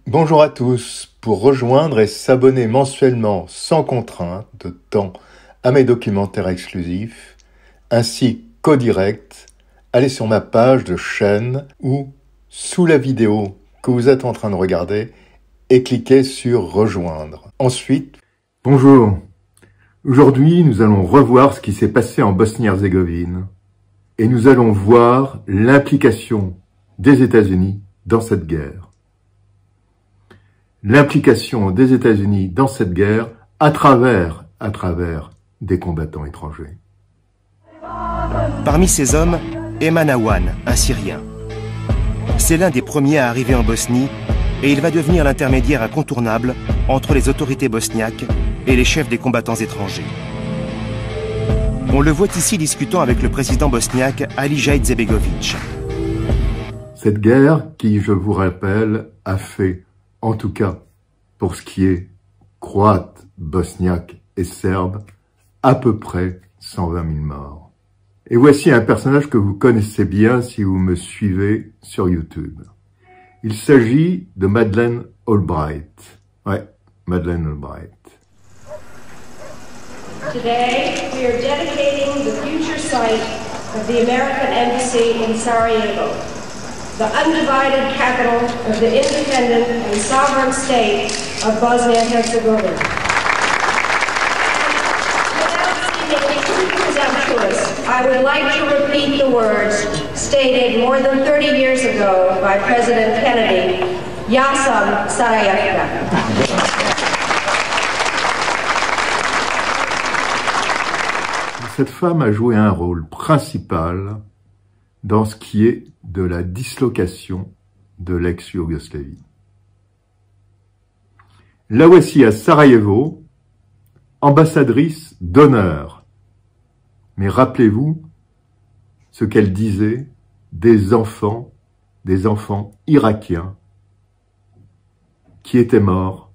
Bonjour à tous. Pour rejoindre et s'abonner mensuellement sans contrainte de temps à mes documentaires exclusifs, ainsi qu'au direct, allez sur ma page de chaîne ou sous la vidéo que vous êtes en train de regarder et cliquez sur rejoindre. Ensuite, bonjour. Aujourd'hui, nous allons revoir ce qui s'est passé en Bosnie-Herzégovine et nous allons voir l'implication des États-Unis dans cette guerre. L'implication des États-Unis dans cette guerre à travers des combattants étrangers. Parmi ces hommes, Eman Awan, un Syrien. C'est l'un des premiers à arriver en Bosnie et il va devenir l'intermédiaire incontournable entre les autorités bosniaques et les chefs des combattants étrangers. On le voit ici discutant avec le président bosniaque Alija Izetbegović. Cette guerre qui, je vous rappelle, a fait, en tout cas pour ce qui est croate, bosniaque et serbe, à peu près 120 000 morts. Et voici un personnage que vous connaissez bien si vous me suivez sur YouTube. Il s'agit de Madeleine Albright. Ouais, Madeleine Albright. Today, we are dedicating the future site of the American Embassy in Sarajevo, the undivided capital of the independent and sovereign state of Bosnia-Herzegovina. Without seeming too presumptuous, I would like to repeat the words stated more than 30 years ago by President Kennedy, "Ja sam Sarajevka." Cette femme a joué un rôle principal dans ce qui est de la dislocation de l'ex-Yougoslavie. La voici à Sarajevo, ambassadrice d'honneur. Mais rappelez-vous ce qu'elle disait des enfants irakiens qui étaient morts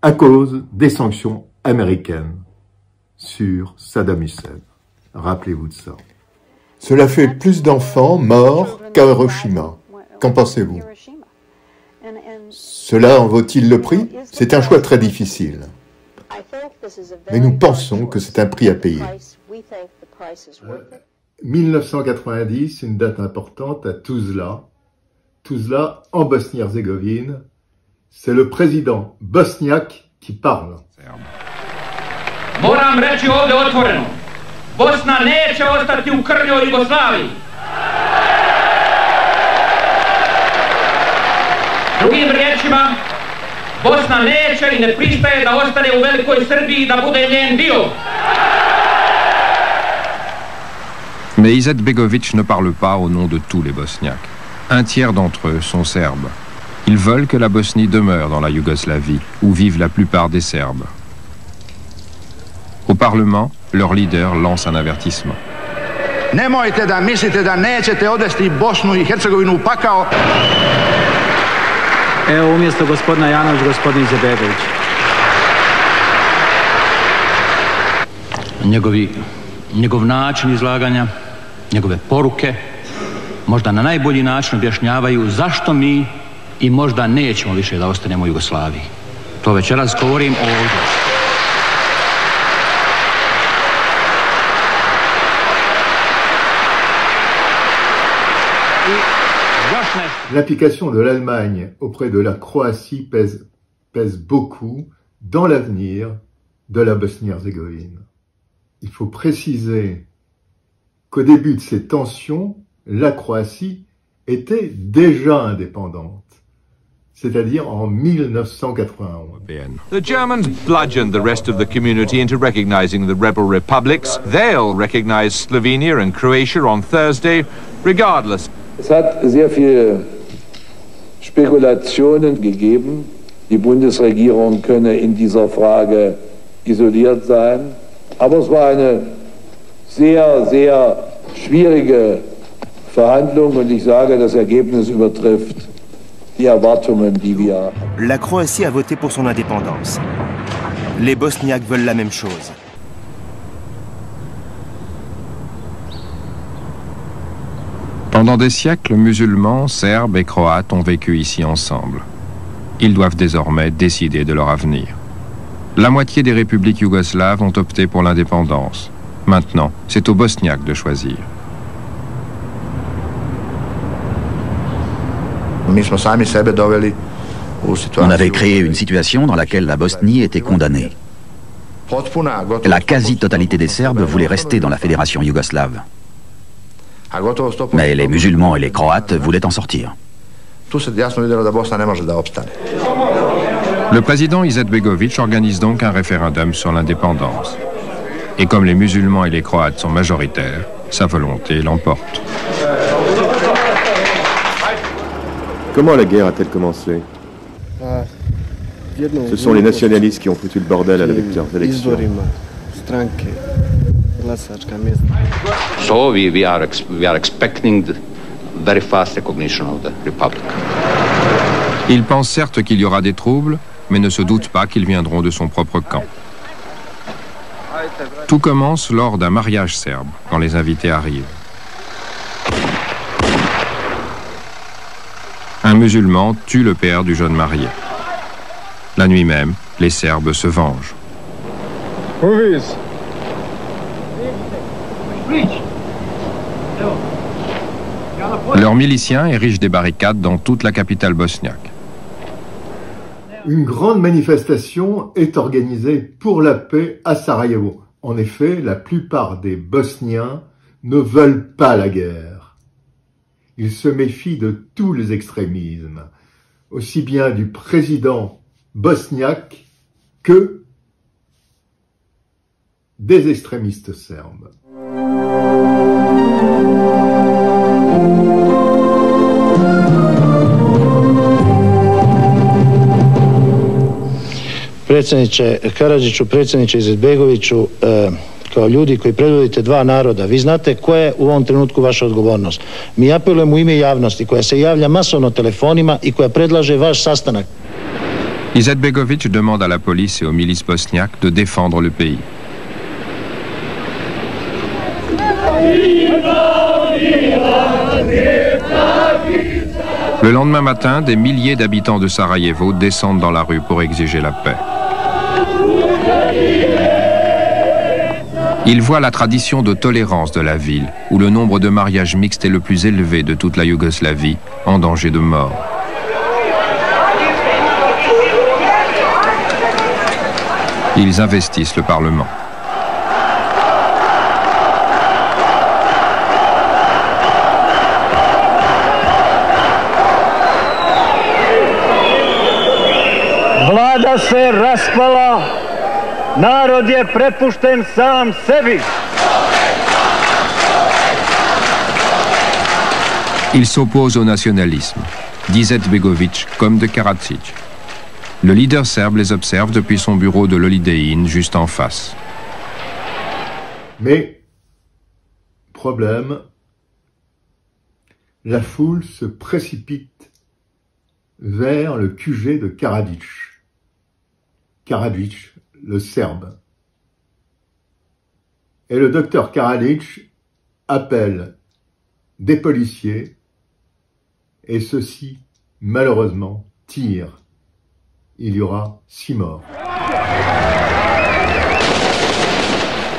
à cause des sanctions américaines sur Saddam Hussein. Rappelez-vous de ça. Cela fait plus d'enfants morts qu'à Hiroshima. Qu'en pensez-vous? Cela en vaut-il le prix? C'est un choix très difficile. Mais nous pensons que c'est un prix à payer. 1990, une date importante à Tuzla. Tuzla, en Bosnie-Herzégovine. C'est le président bosniaque qui parle. Moram reći ovdje otvoreno, Bosna neće ostati u krnjoj Jugoslaviji. Drugim riječima, Bosna neće i ne pristaje da ostane u Velikoj Srbiji da bude njen dio. Mais Izetbegović ne parle pas au nom de tous les Bosniaques. Un tiers d'entre eux sont serbes. Ils veulent que la Bosnie demeure dans la Yougoslavie, où vivent la plupart des Serbes. Au Parlement, leur leader lance un avertissement. Nemojte da mislite da nećete odvesti Bosnu i Hercegovinu u pakao. Evo umjesto gospodina Janović, gospodin Izetbegović. Njegov način izlaganja, njegove poruke, možda na najbolji način objašnjavaju zašto mi i možda nećemo više da ostanemo u Jugoslaviji. To večeras govorim ovdje. L'implication de l'Allemagne auprès de la Croatie pèse beaucoup dans l'avenir de la Bosnie-Herzégovine. Il faut préciser qu'au début de ces tensions, la Croatie était déjà indépendante, c'est-à-dire en 1991. The Germans bludgeoned the rest of the community into recognizing the rebel republics. They'll recognize Slovenia and Croatia on Thursday, regardless. Es hat sehr viele Spekulationen gegeben, die Bundesregierung könne in dieser Frage isoliert sein. Aber es war eine sehr, sehr schwierige Verhandlung und ich sage, das Ergebnis übertrifft die Erwartungen, die wir haben. La Croatie a voté pour son indépendance. Les Bosniaques veulent la même chose. Pendant des siècles, musulmans, serbes et croates ont vécu ici ensemble. Ils doivent désormais décider de leur avenir. La moitié des républiques yougoslaves ont opté pour l'indépendance. Maintenant, c'est aux Bosniaques de choisir. On avait créé une situation dans laquelle la Bosnie était condamnée. La quasi-totalité des Serbes voulaient rester dans la fédération yougoslave. Mais les musulmans et les Croates voulaient en sortir. Le président Izetbegović organise donc un référendum sur l'indépendance. Et comme les musulmans et les Croates sont majoritaires, sa volonté l'emporte. Comment la guerre a-t-elle commencé? Ce sont les nationalistes qui ont foutu le bordel avec leurs élections. So we are expecting the very fast recognition of the republic. Il pense certes qu'il y aura des troubles, mais ne se doute pas qu'ils viendront de son propre camp. Tout commence lors d'un mariage serbe, quand les invités arrivent. Un musulman tue le père du jeune marié. La nuit même, les Serbes se vengent. Leurs miliciens érigent des barricades dans toute la capitale bosniaque. Une grande manifestation est organisée pour la paix à Sarajevo. En effet, la plupart des Bosniens ne veulent pas la guerre. Ils se méfient de tous les extrémismes, aussi bien du président bosniaque que des extrémistes serbes. Predsjedniče Karadžiću, predsjedniče Izetbegoviću, kao ljudi koji predvodite dva naroda, vi znate koja je u ovom trenutku vaša odgovornost. Mi apelujemo u ime javnosti koja se javlja masovno telefonima i koja predlaže vaš sastanak. Izetbegović demande à la police et aux milices bosniaques de défendre le pays. Le lendemain matin, des milliers d'habitants de Sarajevo descendent dans la rue pour exiger la paix. Ils voient la tradition de tolérance de la ville, où le nombre de mariages mixtes est le plus élevé de toute la Yougoslavie, en danger de mort. Ils investissent le Parlement. Vlada se raspala, narod je prepušten sam sebi. Il s'oppose au nationalisme, d'Izetbegović comme de Karadzic. Le leader serbe les observe depuis son bureau de l'Holiday Inn juste en face. Mais, problème, la foule se précipite vers le QG de Karadzic. Karadzic, le serbe. Et le docteur Karadzic appelle des policiers et ceux-ci, malheureusement, tirent. Il y aura 6 morts.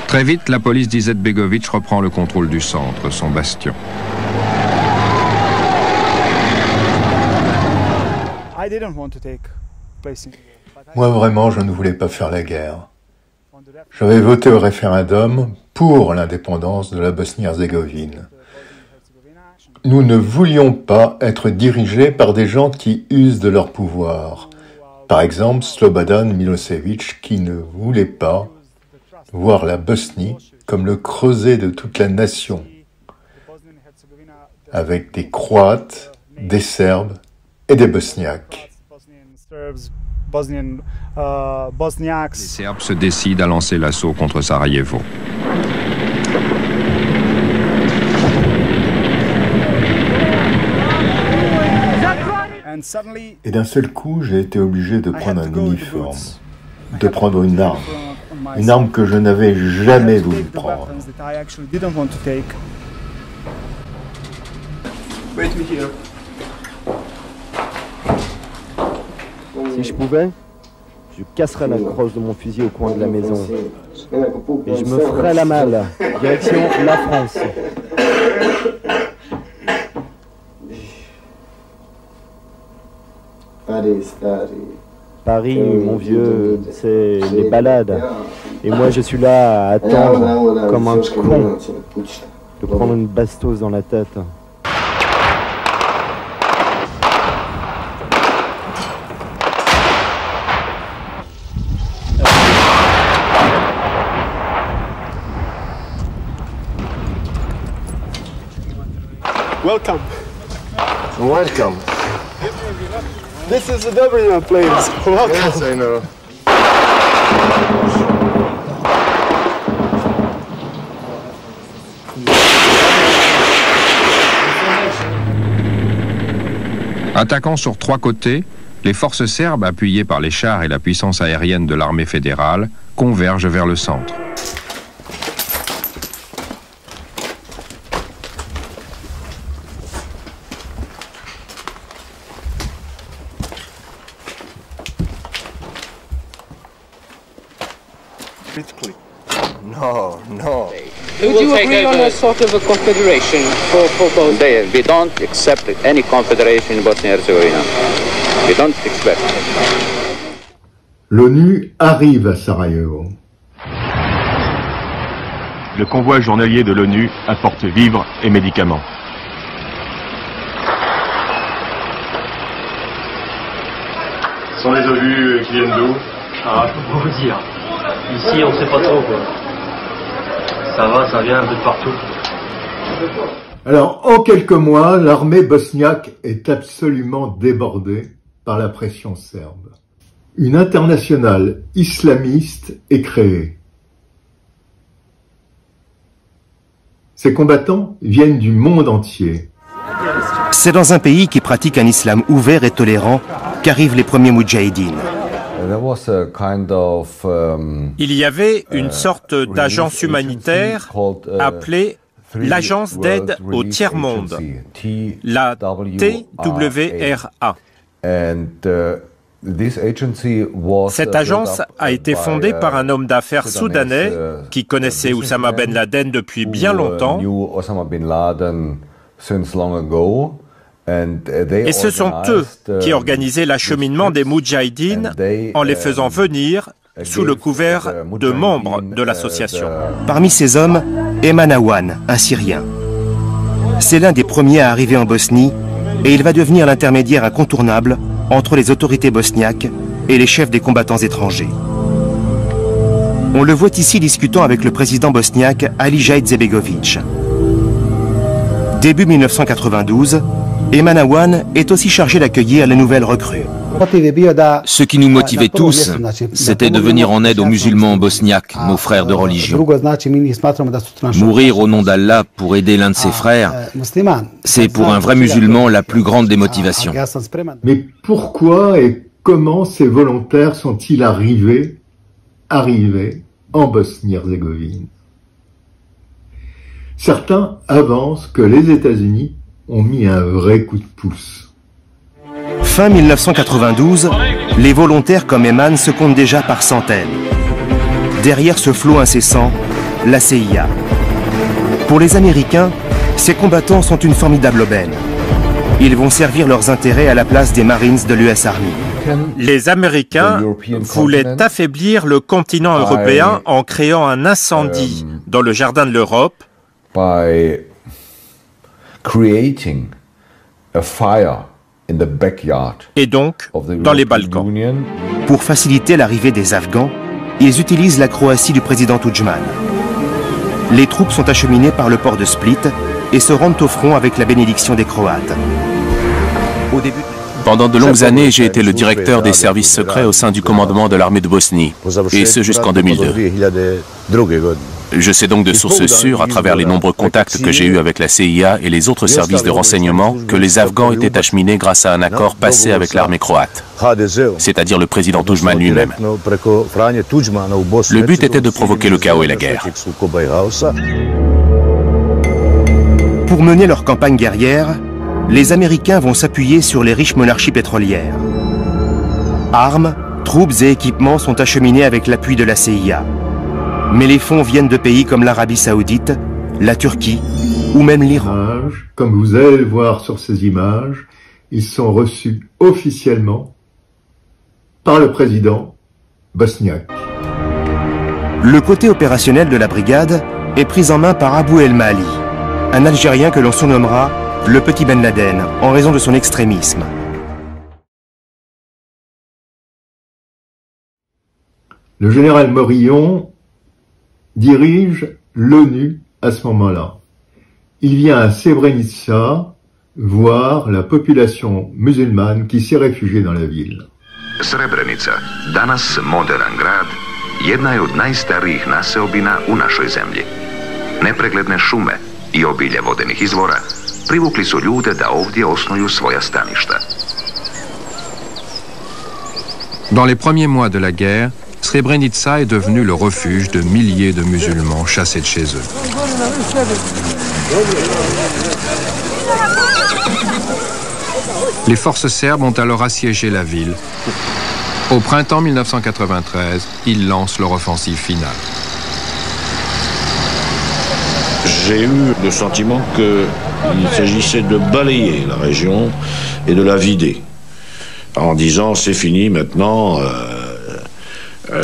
Très vite, la police d'Izetbegović reprend le contrôle du centre, son bastion. Moi, vraiment, je ne voulais pas faire la guerre. J'avais voté au référendum pour l'indépendance de la Bosnie-Herzégovine. Nous ne voulions pas être dirigés par des gens qui usent de leur pouvoir. Par exemple, Slobodan Milosevic, qui ne voulait pas voir la Bosnie comme le creuset de toute la nation, avec des Croates, des Serbes et des Bosniaques. Les Serbes se décident à lancer l'assaut contre Sarajevo. Et d'un seul coup, j'ai été obligé de prendre un uniforme. de prendre une arme que je n'avais jamais voulu prendre. Si je pouvais, je casserais la crosse de mon fusil au coin de la maison et je me ferais la malle, direction la France. Paris, mon vieux, c'est les balades. Et moi, je suis là à attendre, comme un con, de prendre une bastos dans la tête. Welcome. Welcome. This is the W place. Welcome. Yes, I know. Attaquant sur 3 côtés, les forces serbes, appuyées par les chars et la puissance aérienne de l'armée fédérale, convergent vers le centre. No, no. Would you agree on a sort of a confederation for both? We don't accept any confederation in Bosnia and Herzegovina. We don't expect. L'ONU arrive à Sarajevo. Le convoi journalier de l'ONU apporte vivres et médicaments. Ce sont les obus qui viennent d'où? Ah, je peux pas vous dire. Ici, on sait pas trop, quoi. Ça va, ça vient un peu de partout. Alors, en quelques mois, l'armée bosniaque est absolument débordée par la pression serbe. Une internationale islamiste est créée. Ces combattants viennent du monde entier. C'est dans un pays qui pratique un islam ouvert et tolérant qu'arrivent les premiers moudjahidines. Il y avait une sorte d'agence humanitaire appelée l'Agence d'aide au tiers-monde, la TWRA. Cette agence a été fondée par un homme d'affaires soudanais qui connaissait Oussama Ben Laden depuis bien longtemps. Et ce sont eux qui organisaient l'acheminement des moudjahidines en les faisant venir sous le couvert de membres de l'association. Parmi ces hommes, Ayman Awan, un Syrien. C'est l'un des premiers à arriver en Bosnie et il va devenir l'intermédiaire incontournable entre les autorités bosniaques et les chefs des combattants étrangers. On le voit ici discutant avec le président bosniaque Alija Izetbegović. Début 1992, Ayman Awan est aussi chargé d'accueillir les nouvelles recrues. Ce qui nous motivait tous, c'était de venir en aide aux musulmans bosniaques, nos frères de religion. Mourir au nom d'Allah pour aider l'un de ses frères, c'est pour un vrai musulman la plus grande des motivations. Mais pourquoi et comment ces volontaires sont-ils arrivés en Bosnie-Herzégovine? Certains avancent que les États-Unis ont mis un vrai coup de pouce. Fin 1992, les volontaires comme Ayman se comptent déjà par centaines. Derrière ce flot incessant, la CIA. Pour les Américains, ces combattants sont une formidable aubaine. Ils vont servir leurs intérêts à la place des Marines de l'US Army. Les Américains voulaient affaiblir le continent européen en créant un incendie dans le jardin de l'Europe. Et donc, dans les Balkans. Pour faciliter l'arrivée des Afghans, ils utilisent la Croatie du président Tudjman. Les troupes sont acheminées par le port de Split et se rendent au front avec la bénédiction des Croates. Pendant de longues années, j'ai été le directeur des services secrets au sein du commandement de l'armée de Bosnie, et ce jusqu'en 2002. Je sais donc de sources sûres, à travers les nombreux contacts que j'ai eus avec la CIA et les autres services de renseignement, que les Afghans étaient acheminés grâce à un accord passé avec l'armée croate, c'est-à-dire le président Tudjman lui-même. Le but était de provoquer le chaos et la guerre. Pour mener leur campagne guerrière, les Américains vont s'appuyer sur les riches monarchies pétrolières. Armes, troupes et équipements sont acheminés avec l'appui de la CIA. Mais les fonds viennent de pays comme l'Arabie Saoudite, la Turquie ou même l'Iran. Comme vous allez le voir sur ces images, ils sont reçus officiellement par le président bosniaque. Le côté opérationnel de la brigade est pris en main par Abou El Mali, un Algérien que l'on surnommera le petit Ben Laden en raison de son extrémisme. Le général Morillon dirige l'ONU à ce moment-là. Il vient à Srebrenica voir la population musulmane qui s'est réfugiée dans la ville. Srebrenica, danas moderan grad, jedna je od najstarijih naseobina u našoj zemlji. Nepregledne šume i obilje vodenih izvora privukli su ljude da ovdje osnuju svoja staništa. Dans les premiers mois de la guerre, Srebrenica est devenu le refuge de milliers de musulmans chassés de chez eux. Les forces serbes ont alors assiégé la ville. Au printemps 1993, ils lancent leur offensive finale. J'ai eu le sentiment qu'il s'agissait de balayer la région et de la vider. En disant c'est fini maintenant,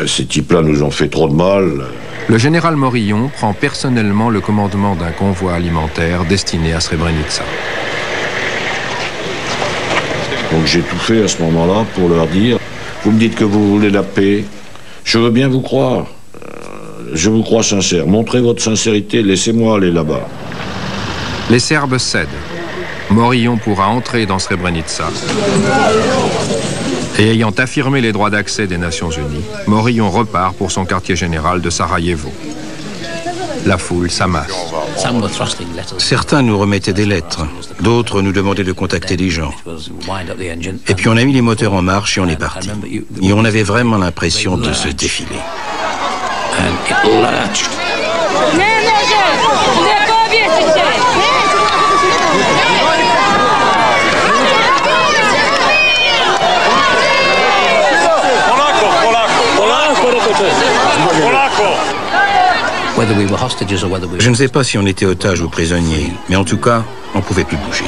ces types-là nous ont fait trop de mal. Le général Morillon prend personnellement le commandement d'un convoi alimentaire destiné à Srebrenica. Donc j'ai tout fait à ce moment-là pour leur dire, vous me dites que vous voulez la paix, je veux bien vous croire, je vous crois sincère, montrez votre sincérité, laissez-moi aller là-bas. Les Serbes cèdent. Morillon pourra entrer dans Srebrenica. Et ayant affirmé les droits d'accès des Nations Unies, Morillon repart pour son quartier général de Sarajevo. La foule s'amasse. Certains nous remettaient des lettres, d'autres nous demandaient de contacter des gens. Et puis on a mis les moteurs en marche et on est parti. Et on avait vraiment l'impression de se défiler. Je ne sais pas si on était otages ou prisonniers, mais en tout cas, on ne pouvait plus bouger.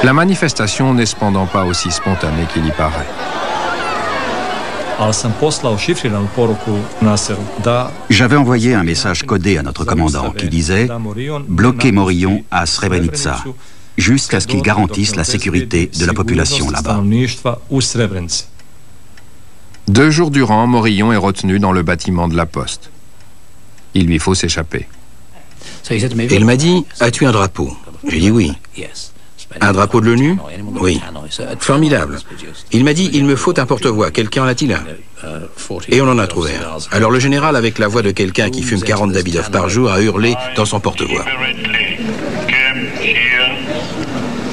La manifestation n'est cependant pas aussi spontanée qu'il y paraît. J'avais envoyé un message codé à notre commandant qui disait « Bloquez Morillon à Srebrenica, jusqu'à ce qu'il garantisse la sécurité de la population là-bas. » 2 jours durant, Morillon est retenu dans le bâtiment de la poste. Il lui faut s'échapper. Il m'a dit, as-tu un drapeau? J'ai dit oui. Un drapeau de l'ONU? Oui. Formidable. Il m'a dit, il me faut un porte-voix. Quelqu'un en a-t-il un? Et on en a trouvé un. Alors le général, avec la voix de quelqu'un qui fume 40 Davidoff par jour, a hurlé dans son porte-voix.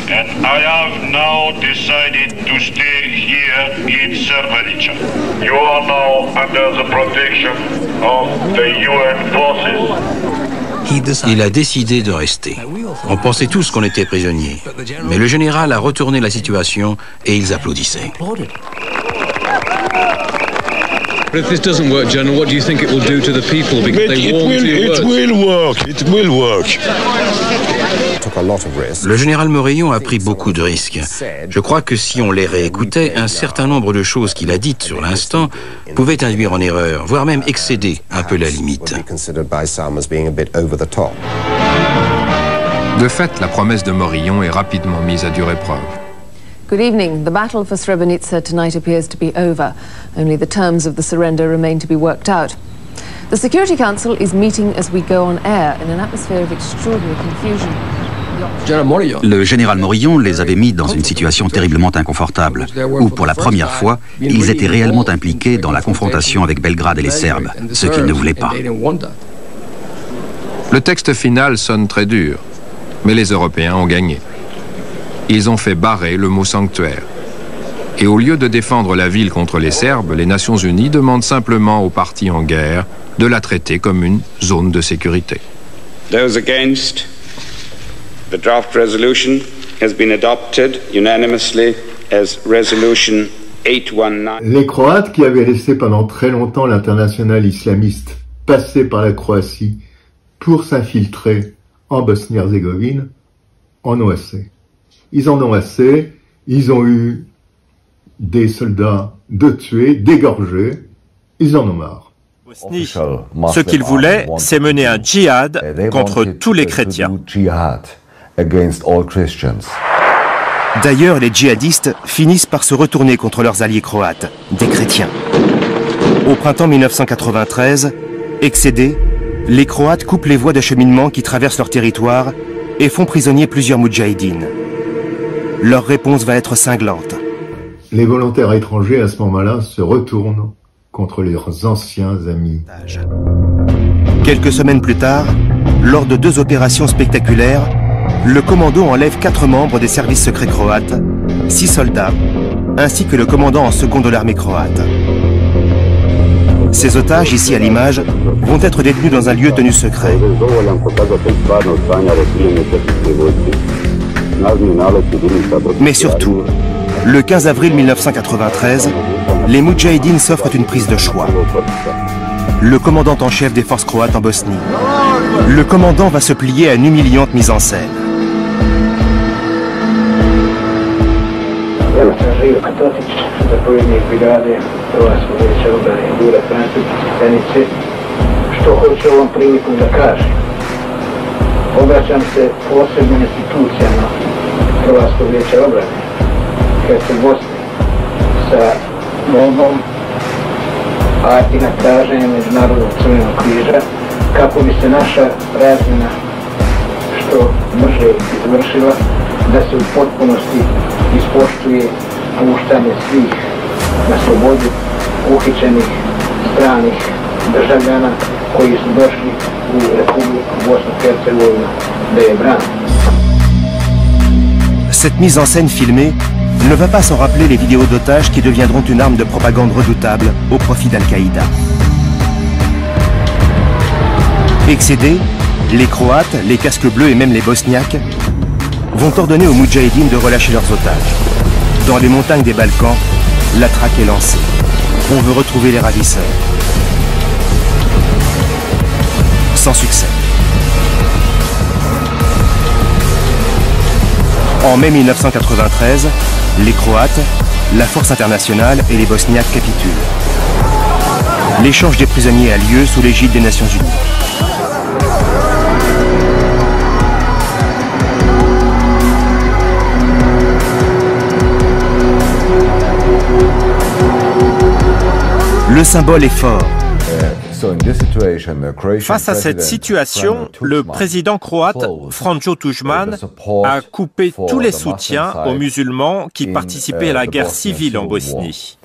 And I have now decided to stay here in Srebrenica. You are now under the protection of the UN forces. Il a décidé de rester. On pensait tous qu'on était prisonniers. Mais le général a retourné la situation et ils applaudissaient. But if this doesn't work, General, what do you think it will do to the people? Because they warmed to your words. It will work. Le général Morillon a pris beaucoup de risques. Je crois que si on les réécoutait, un certain nombre de choses qu'il a dites sur l'instant pouvaient induire en erreur, voire même excéder un peu la limite. De fait, la promesse de Morillon est rapidement mise à dure épreuve. Good evening. The battle for Srebrenica tonight appears to be over. Only the terms of the surrender remain to be worked out. The Security Council is meeting as we go on air in an atmosphere of extraordinary confusion. Le général Morillon les avait mis dans une situation terriblement inconfortable, où pour la première fois, ils étaient réellement impliqués dans la confrontation avec Belgrade et les Serbes, ce qu'ils ne voulaient pas. Le texte final sonne très dur, mais les Européens ont gagné. Ils ont fait barrer le mot sanctuaire. Et au lieu de défendre la ville contre les Serbes, les Nations Unies demandent simplement aux partis en guerre de la traiter comme une zone de sécurité. Those against, the draft resolution has been adopted unanimously as resolution 819. Les Croates, qui avaient laissé pendant très longtemps l'internationale islamiste passer par la Croatie pour s'infiltrer en Bosnie-Herzégovine, en ont assez. Ils en ont assez, ils ont eu des soldats de tuer, d'égorger, ils en ont marre. Bosnie, ce qu'ils voulaient, c'est mener un djihad contre tous les chrétiens. D'ailleurs, les djihadistes finissent par se retourner contre leurs alliés croates, des chrétiens. Au printemps 1993, excédés, les Croates coupent les voies d'acheminement qui traversent leur territoire et font prisonnier plusieurs moudjahidines. Leur réponse va être cinglante. Les volontaires étrangers, à ce moment-là, se retournent contre leurs anciens amis. Quelques semaines plus tard, lors de 2 opérations spectaculaires, le commando enlève 4 membres des services secrets croates, 6 soldats, ainsi que le commandant en second de l'armée croate. Ces otages, ici à l'image, vont être détenus dans un lieu tenu secret. Mais surtout, le 15 avril 1993, les Moudjahidines s'offrent une prise de choix. Le commandant en chef des forces croates en Bosnie. Le commandant va se plier à une humiliante mise en scène. Obraćam se posebnim institucijama Hrvatskog vijeća obrane, Herceg-Bosne, sa molbom, a i na traženje Međunarodnog crvenog križa, kako bi se naša razmjena što brže izvršila, da se u potpunosti ispoštuje puštanje svih na slobodu uhićenih stranih državljana koji su došli u Republiku Bosne-Hercegovine da je brane. Cette mise en scène filmée ne va pas sans rappeler les vidéos d'otages qui deviendront une arme de propagande redoutable au profit d'Al-Qaïda. Excédés, les Croates, les casques bleus et même les Bosniaques vont ordonner aux Moudjahidines de relâcher leurs otages. Dans les montagnes des Balkans, la traque est lancée. On veut retrouver les ravisseurs. Sans succès. En mai 1993, les Croates, la force internationale et les Bosniaques capitulent. L'échange des prisonniers a lieu sous l'égide des Nations Unies. Le symbole est fort. Face à cette situation, le président croate Franjo Tuđman a coupé tous les soutiens aux musulmans qui participaient à la guerre civile en Bosnie.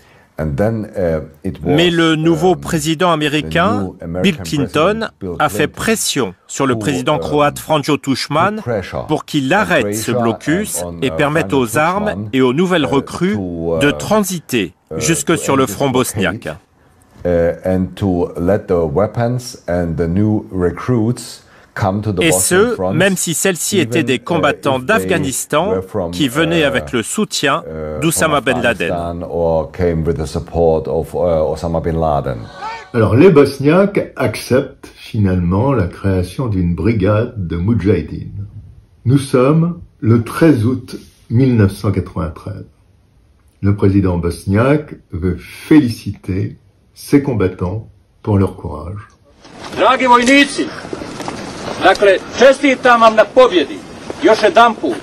Mais le nouveau président américain, Bill Clinton, a fait pression sur le président croate Franjo Tuđman pour qu'il arrête ce blocus et permette aux armes et aux nouvelles recrues de transiter jusque sur le front bosniaque. Et ce, même si celles-ci étaient des combattants d'Afghanistan qui venaient avec le soutien d'Oussama Ben Laden. Alors les Bosniaques acceptent finalement la création d'une brigade de Moudjahidines. Nous sommes le 13 août 1993. Le président bosniaque veut féliciter ses combattants pour leur courage. Dragi vojnici, dakle, čestitam vam na pobjedi. Još jedanput,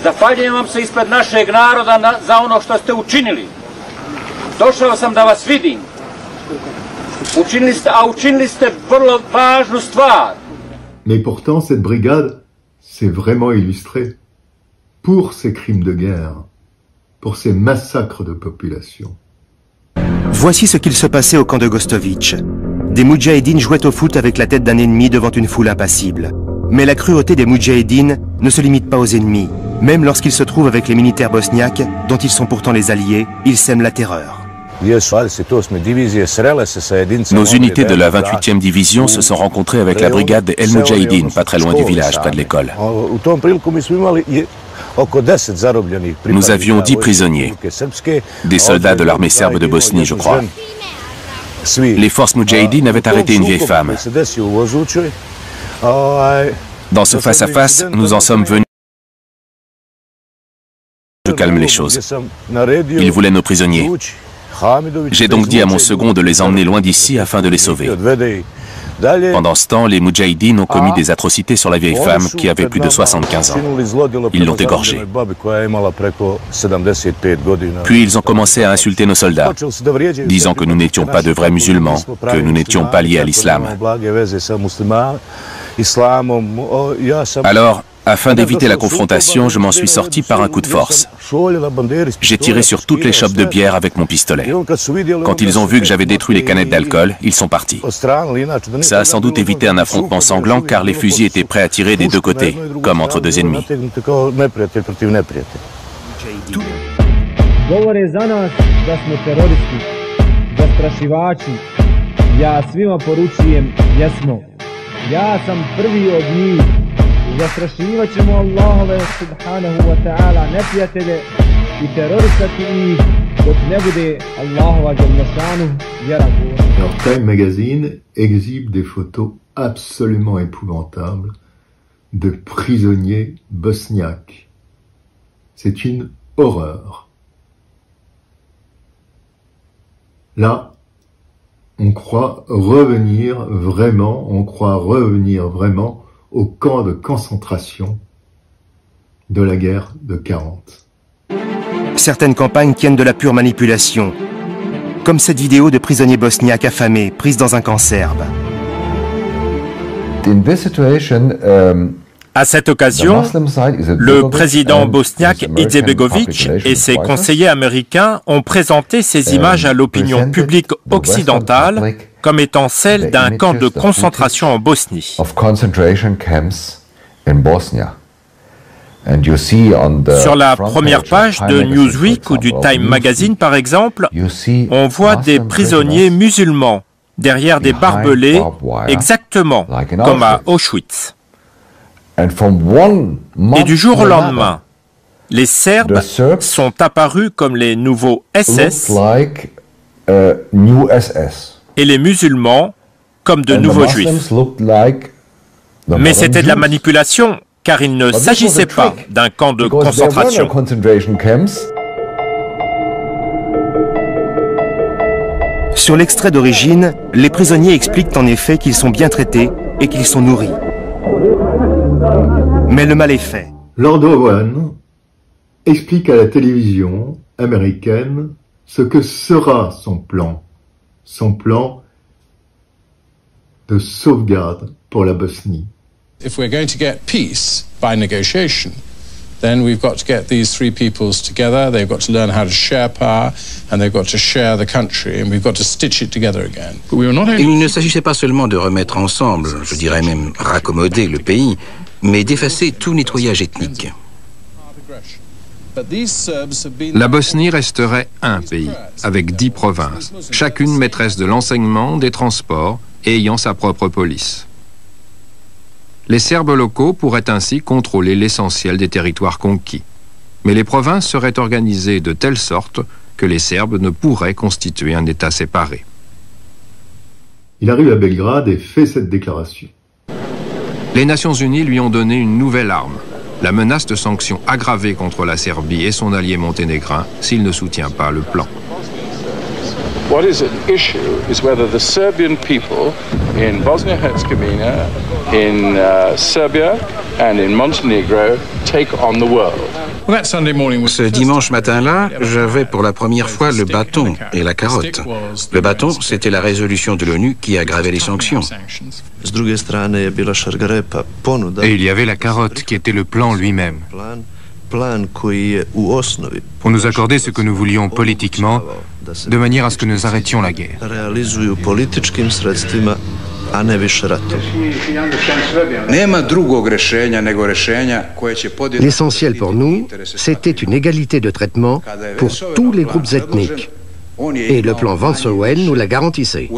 zahvaljujem vam se ispred našeg naroda za ono što ste učinili. Došao sam da vas vidim. Učinili ste vrlo važnu stvar. Mais pourtant, cette brigade s'est vraiment illustrée pour ses crimes de guerre, pour ces massacres de population. Voici ce qu'il se passait au camp de Gostović. des Moudjahidines jouaient au foot avec la tête d'un ennemi devant une foule impassible. Mais la cruauté des Moudjahidines ne se limite pas aux ennemis. Même lorsqu'ils se trouvent avec les militaires bosniaques, dont ils sont pourtant les alliés, ils sèment la terreur. Nos unités de la 28e division se sont rencontrées avec la brigade El Moudjahidine, pas très loin du village, près de l'école. Nous avions 10 prisonniers, des soldats de l'armée serbe de Bosnie, je crois. Les forces Moudjahidines avaient arrêté une vieille femme. Dans ce face-à-face, nous en sommes venus. Je calme les choses. Ils voulaient nos prisonniers. J'ai donc dit à mon second de les emmener loin d'ici afin de les sauver. Pendant ce temps, les Moudjahidines ont commis des atrocités sur la vieille femme qui avait plus de 75 ans. Ils l'ont égorgée. Puis ils ont commencé à insulter nos soldats, disant que nous n'étions pas de vrais musulmans, que nous n'étions pas liés à l'islam. Alors, afin d'éviter la confrontation, je m'en suis sorti par un coup de force. J'ai tiré sur toutes les chopes de bière avec mon pistolet. Quand ils ont vu que j'avais détruit les canettes d'alcool, ils sont partis. Ça a sans doute évité un affrontement sanglant car les fusils étaient prêts à tirer des deux côtés, comme entre deux ennemis. Zastrašivaćemo Allahove subhanahu wa ta'ala neprijatelje I terorisati ih dok ne bude Allahova dželešanu vjera govorna. Alors Time Magazine exhibe des photos absolument épouvantables de prisonniers bosniaques. C'est une horreur. Là, on croit revenir vraiment au camp de concentration de la guerre de 40. Certaines campagnes tiennent de la pure manipulation, comme cette vidéo de prisonniers bosniaques affamés, prise dans un camp serbe. À cette occasion, le président bosniaque Izetbegović et ses conseillers américains ont présenté ces images à l'opinion publique occidentale comme étant celles d'un camp de concentration en Bosnie. Sur la première page de Newsweek ou du Time Magazine, par exemple, on voit des prisonniers musulmans derrière des barbelés, exactement comme à Auschwitz. Et du jour au lendemain, les Serbes sont apparus comme les nouveaux SS et les musulmans comme de nouveaux juifs. Mais c'était de la manipulation, car il ne s'agissait pas d'un camp de concentration. Sur l'extrait d'origine, les prisonniers expliquent en effet qu'ils sont bien traités et qu'ils sont nourris. Mais le mal est fait. Lord Owen explique à la télévision américaine ce que sera son plan de sauvegarde pour la Bosnie. If we're going to get peace by negotiation, then we've got to get these three peoples together. They've got to learn how to share power, and they've got to share the country, and we've got to stitch it together again. Il ne s'agissait pas seulement de remettre ensemble, je dirais même raccommoder le pays, mais d'effacer tout nettoyage ethnique. La Bosnie resterait un pays, avec 10 provinces, chacune maîtresse de l'enseignement, des transports et ayant sa propre police. Les Serbes locaux pourraient ainsi contrôler l'essentiel des territoires conquis. Mais les provinces seraient organisées de telle sorte que les Serbes ne pourraient constituer un État séparé. Il arrive à Belgrade et fait cette déclaration. Les Nations Unies lui ont donné une nouvelle arme, la menace de sanctions aggravées contre la Serbie et son allié monténégrin s'il ne soutient pas le plan. What is at issue is whether the Serbian people in Bosnia-Herzegovina, in Serbia and in Montenegro take on the world. Ce dimanche matin-là, j'avais pour la première fois le bâton et la carotte. Le bâton, c'était la résolution de l'ONU qui aggravait les sanctions. Et il y avait la carotte qui était le plan lui-même. Pour nous accorder ce que nous voulions politiquement, de manière à ce que nous arrêtions la guerre. L'essentiel pour nous, c'était une égalité de traitement pour tous les groupes ethniques. Et le plan Van Sowen nous l'a garantissait.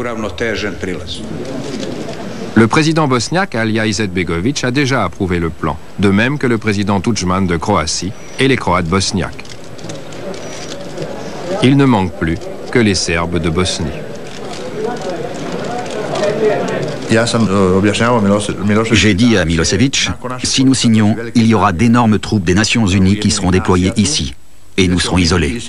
Le président bosniaque, Alija Izetbegović, a déjà approuvé le plan, de même que le président Tudjman de Croatie et les Croates bosniaques. Il ne manque plus que les Serbes de Bosnie. J'ai dit à Milosevic, si nous signons, il y aura d'énormes troupes des Nations Unies qui seront déployées ici, et nous serons isolés.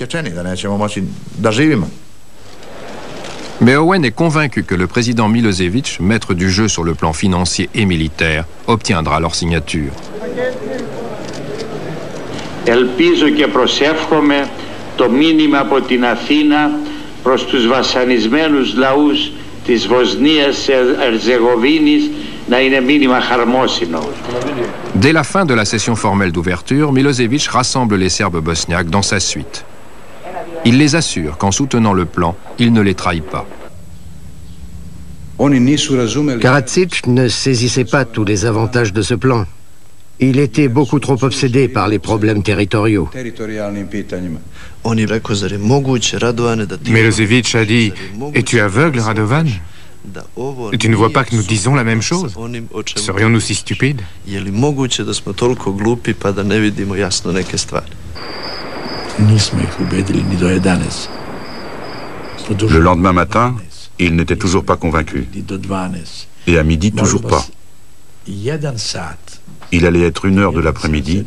Mais Owen est convaincu que le président Milosevic, maître du jeu sur le plan financier et militaire, obtiendra leur signature. Ελπίζω και προσεύχομαι το μήνυμα από την Αθήνα προς τους βασανισμένους λαούς της Βοσνίας Ερζεγοβίνης να είναι μήνυμα χαρμόσυνο. Dès la fin de la session formelle d'ouverture, Milosevic rassemble les Serbes bosniaques dans sa suite. Il les assure qu'en soutenant le plan, il ne les trahit pas. Karadzic ne saisissait pas tous les avantages de ce plan. Il était beaucoup trop obsédé par les problèmes territoriaux. Milosevic a dit « Es-tu aveugle, Radovan ? Et tu ne vois pas que nous disons la même chose? Serions-nous si stupides ?» Le lendemain matin, il n'était toujours pas convaincu. Et à midi, toujours pas. Il allait être 1h de l'après-midi.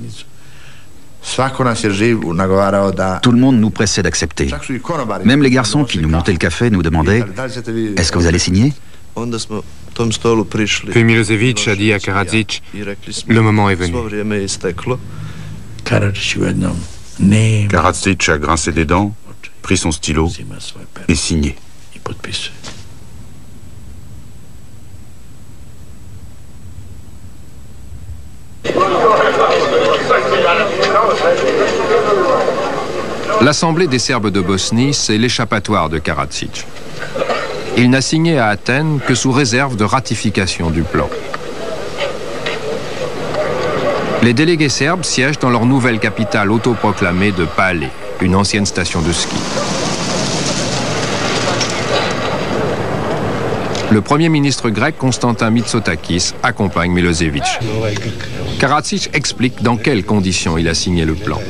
Tout le monde nous pressait d'accepter. Même les garçons qui nous montaient le café nous demandaient « Est-ce que vous allez signer ?» Puis Milosevic a dit à Karadzic « Le moment est venu ». Karadzic a grincé des dents, pris son stylo et signé. L'Assemblée des Serbes de Bosnie, c'est l'échappatoire de Karadzic. Il n'a signé à Athènes que sous réserve de ratification du plan. Les délégués serbes siègent dans leur nouvelle capitale autoproclamée de Pale, une ancienne station de ski. Le premier ministre grec, Constantin Mitsotakis, accompagne Milosevic. Karadzic explique dans quelles conditions il a signé le plan.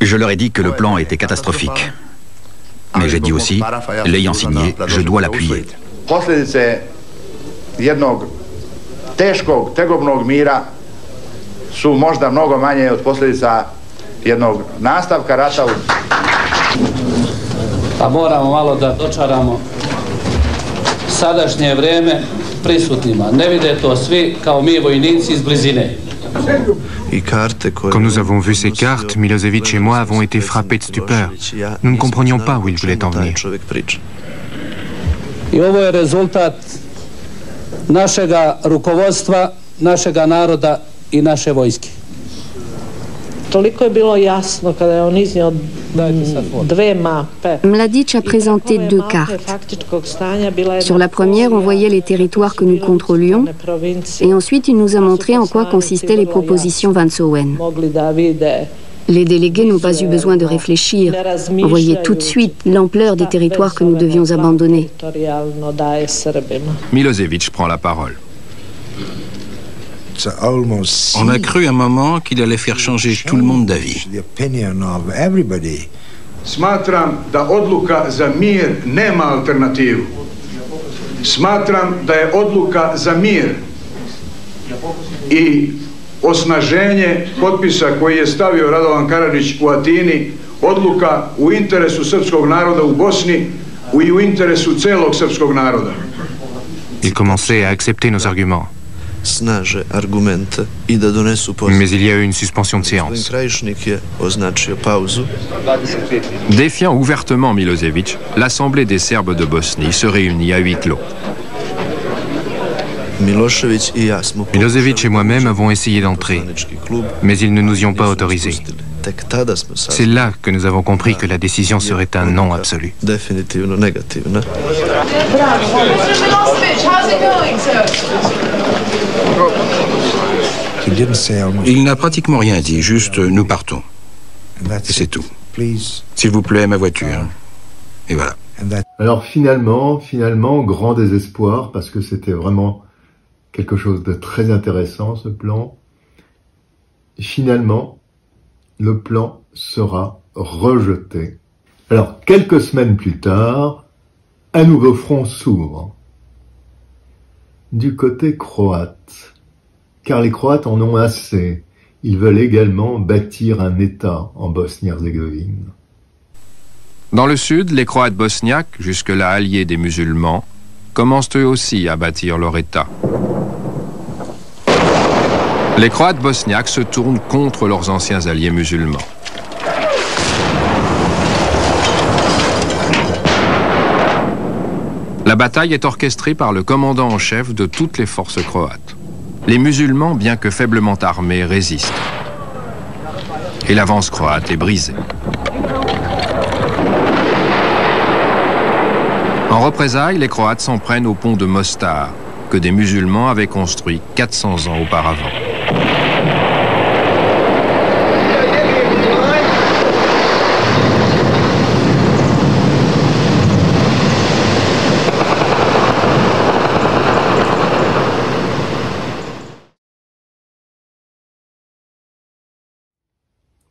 Je leur ai dit que le plan était catastrophique. Mais j'ai dit aussi, l'ayant signé, je dois l'appuyer. Tegobnog mira su možda mnogo manje od posljedica jednog nastavka rata. Pa moramo malo da dočaramo sadašnje vreme prisutnima. Ne vide to svi kao mi vojnici iz blizine. Quand nous avons vu ces cartes, Milosevic et moi avons été frappés de stupeur. Nous ne comprenions pas où il voulait en venir. I ovo je rezultat našega rukovodstva, našega naroda i naše vojske. Toliko je bilo jasno kada je on iznio dve mape. Mladić a présenté deux cartes. Sur la première, on voyait les territoires que nous contrôlions, et ensuite il nous a montré en quoi consistaient les propositions Van Sowen. Les délégués n'ont pas eu besoin de réfléchir. On voyait tout de suite l'ampleur des territoires que nous devions abandonner. Milosevic prend la parole. On a cru un moment qu'il allait faire changer tout le monde d'avis. Smatram da odluka za mir nema alternativu. Smatram da je odluka za mir i osnaženje potpisa koji je stavio Radovan Karadžić u Atini, odluka u interesu srpskog naroda u Bosni i u interesu celog srpskog naroda. Il commençait à accepter nos arguments. Mais il y a eu une suspension de séance. Défiant ouvertement Milosevic, l'Assemblée des Serbes de Bosnie se réunit à huis clos. Milosevic et moi-même avons essayé d'entrer, mais ils ne nous y ont pas autorisés. C'est là que nous avons compris que la décision serait un non absolu. Il n'a pratiquement rien dit, juste nous partons. Et c'est tout. S'il vous plaît, ma voiture. Et voilà. Alors finalement, grand désespoir, parce que c'était vraiment quelque chose de très intéressant, ce plan. Finalement, le plan sera rejeté. Alors, quelques semaines plus tard, un nouveau front s'ouvre du côté croate, car les Croates en ont assez. Ils veulent également bâtir un État en Bosnie-Herzégovine. Dans le sud, les Croates bosniaques, jusque-là alliés des musulmans, commencent eux aussi à bâtir leur État. Les Croates bosniaques se tournent contre leurs anciens alliés musulmans. La bataille est orchestrée par le commandant en chef de toutes les forces croates. Les musulmans, bien que faiblement armés, résistent. Et l'avance croate est brisée. En représailles, les Croates s'en prennent au pont de Mostar, que des musulmans avaient construit 400 ans auparavant.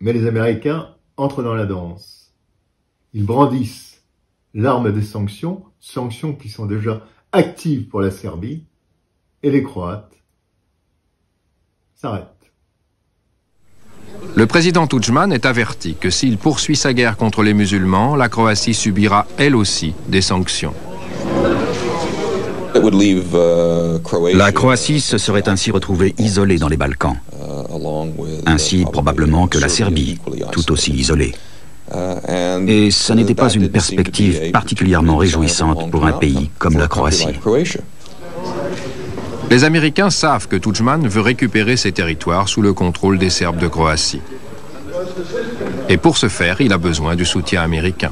Mais les Américains entrent dans la danse. Ils brandissent l'arme des sanctions, sanctions qui sont déjà actives pour la Serbie, et les Croates s'arrêtent. Le président Tudjman est averti que s'il poursuit sa guerre contre les musulmans, la Croatie subira elle aussi des sanctions. La Croatie se serait ainsi retrouvée isolée dans les Balkans, ainsi probablement que la Serbie, tout aussi isolée. Et ça n'était pas une perspective particulièrement réjouissante pour un pays comme la Croatie. Les Américains savent que Tudjman veut récupérer ces territoires sous le contrôle des Serbes de Croatie. Et pour ce faire, il a besoin du soutien américain.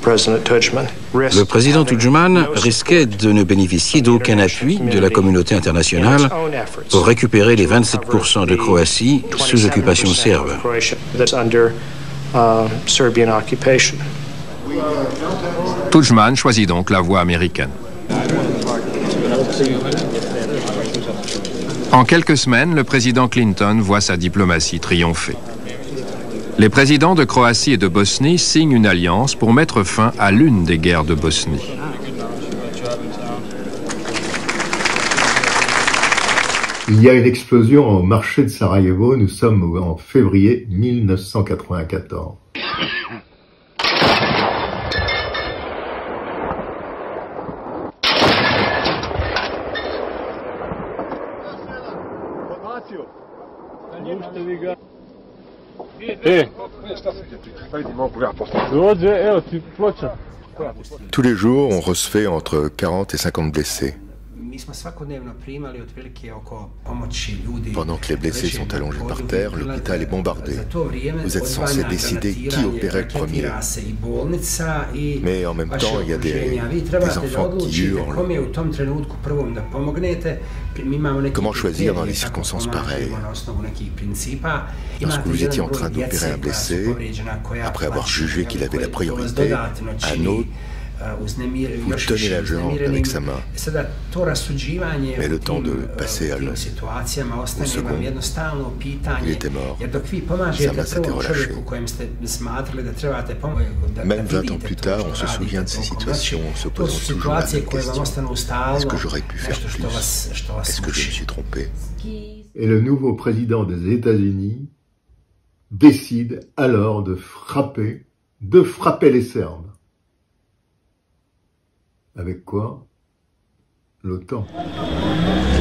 Le président Tudjman risquait de ne bénéficier d'aucun appui de la communauté internationale pour récupérer les 27% de Croatie sous occupation serbe. Tudjman choisit donc la voie américaine. En quelques semaines, le président Clinton voit sa diplomatie triompher. Les présidents de Croatie et de Bosnie signent une alliance pour mettre fin à l'une des guerres de Bosnie. Il y a une explosion au marché de Sarajevo, nous sommes en février 1994. Tous les jours, on recevait entre 40 et 50 blessés. Pendant que les blessés sont allongés par terre, l'hôpital est bombardé. Vous êtes censé décider qui opérait le premier. Mais en même temps, il y a des enfants qui hurlent. Comment choisir dans des circonstances pareilles? Lorsque vous étiez en train d'opérer un blessé, après avoir jugé qu'il avait la priorité, un autre, vous tenez la jambe avec sa main. Mais le temps de passer à l'autre, au second, il était mort. Sa main s'était relâchée. Même 20 ans plus tard, on se souvient de ces situations en se posant toujours la même question. Est-ce que j'aurais pu faire plus? Est-ce que je me suis trompé? Et le nouveau président des États-Unis décide alors de frapper les Serbes. Avec quoi? L'OTAN.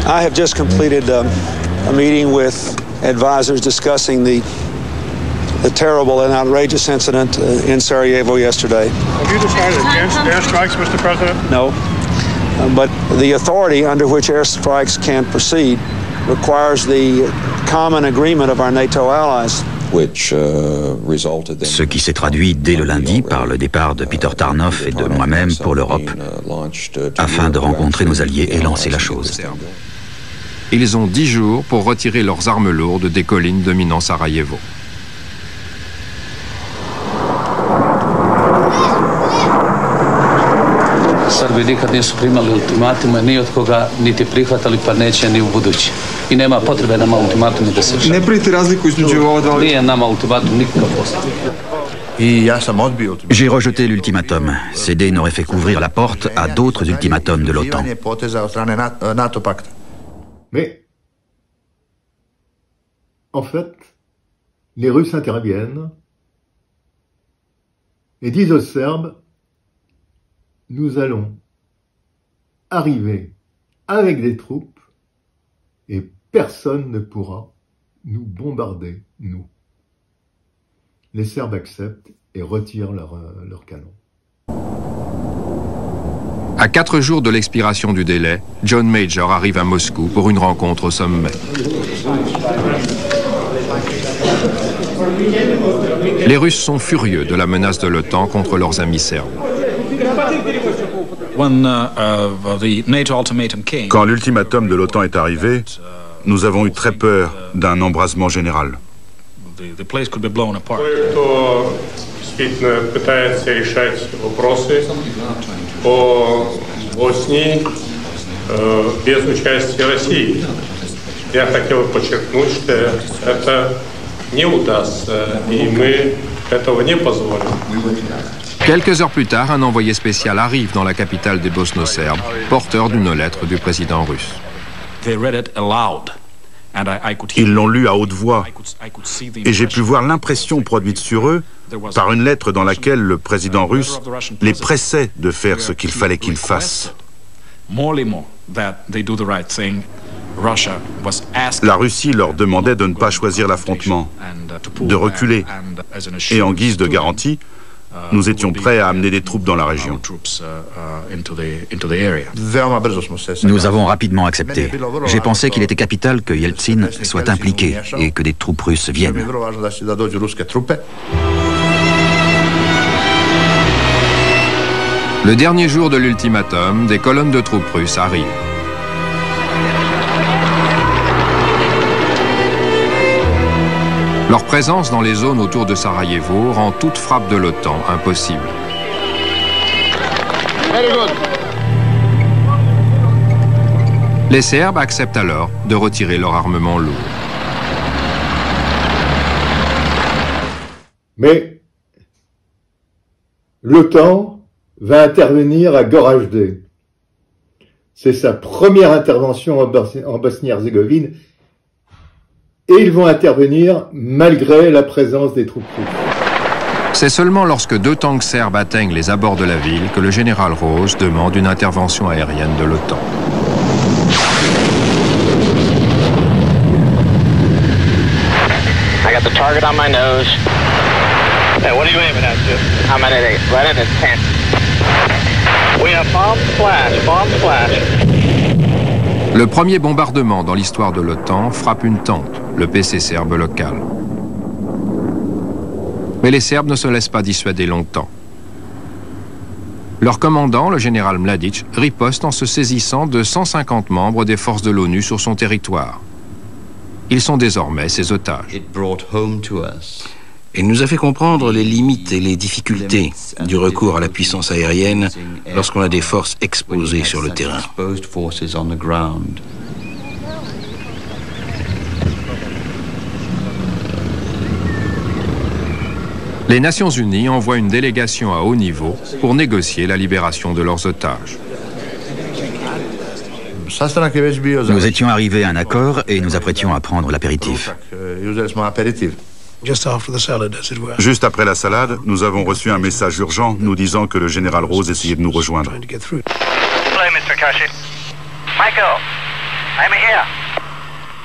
I have just completed a meeting with advisors discussing the terrible and outrageous incident in Sarajevo yesterday. Have you decided against airstrikes, Mr. President? No. But the authority under which airstrikes can proceed requires the common agreement of our NATO allies. Ce qui s'est traduit dès le lundi par le départ de Peter Tarnoff et de moi-même pour l'Europe, afin de rencontrer nos alliés et lancer la chose. Ils ont 10 jours pour retirer leurs armes lourdes des collines dominant Sarajevo. Srbi nikad nisu primali ultimatume ni od koga, niti prihvatali, pa neće ni u budući. I nema potrebe nama ultimatumi da se... Ne pravite razliku između ova dva... Nije nama ultimatum nikakav postoji. J'ai rejeté l'ultimatum. Céder n'aurait fait qu'ouvrir la porte à d'autres ultimatums de l'OTAN. Mais, en fait, les Russes interviennent et disent aux Serbes, nous allons arriver avec des troupes et personne ne pourra nous bombarder, nous. Les Serbes acceptent et retirent leurs canons. À 4 jours de l'expiration du délai, John Major arrive à Moscou pour une rencontre au sommet. Les Russes sont furieux de la menace de l'OTAN contre leurs amis serbes. Quand l'ultimatum de l'OTAN est arrivé, nous avons eu très peur d'un embrasement général. Quelques heures plus tard, un envoyé spécial arrive dans la capitale des Bosno-Serbes, porteur d'une lettre du président russe. Ils l'ont lu à haute voix et j'ai pu voir l'impression produite sur eux par une lettre dans laquelle le président russe les pressait de faire ce qu'il fallait qu'ils fassent. La Russie leur demandait de ne pas choisir l'affrontement, de reculer, et en guise de garantie, nous étions prêts à amener des troupes dans la région. Nous avons rapidement accepté. J'ai pensé qu'il était capital que Yeltsin soit impliqué et que des troupes russes viennent. Le dernier jour de l'ultimatum, des colonnes de troupes russes arrivent. Leur présence dans les zones autour de Sarajevo rend toute frappe de l'OTAN impossible. Les Serbes acceptent alors de retirer leur armement lourd. Mais l'OTAN va intervenir à Goražde. C'est sa première intervention en Bosnie-Herzégovine. Et ils vont intervenir malgré la présence des troupes russes. C'est seulement lorsque 2 tanks serbes atteignent les abords de la ville que le général Rose demande une intervention aérienne de l'OTAN. I got the target on my nose. Hey, what are you aiming at, Jim? I'm at it right at his tent. We have bomb splash, bomb splash. Le premier bombardement dans l'histoire de l'OTAN frappe une tente, le PC serbe local. Mais les Serbes ne se laissent pas dissuader longtemps. Leur commandant, le général Mladic, riposte en se saisissant de 150 membres des forces de l'ONU sur son territoire. Ils sont désormais ses otages. Il nous a fait comprendre les limites et les difficultés du recours à la puissance aérienne lorsqu'on a des forces exposées sur le terrain. Les Nations Unies envoient une délégation à haut niveau pour négocier la libération de leurs otages. Nous étions arrivés à un accord et nous apprêtions à prendre l'apéritif. Juste après la salade, nous avons reçu un message urgent nous disant que le général Rose essayait de nous rejoindre.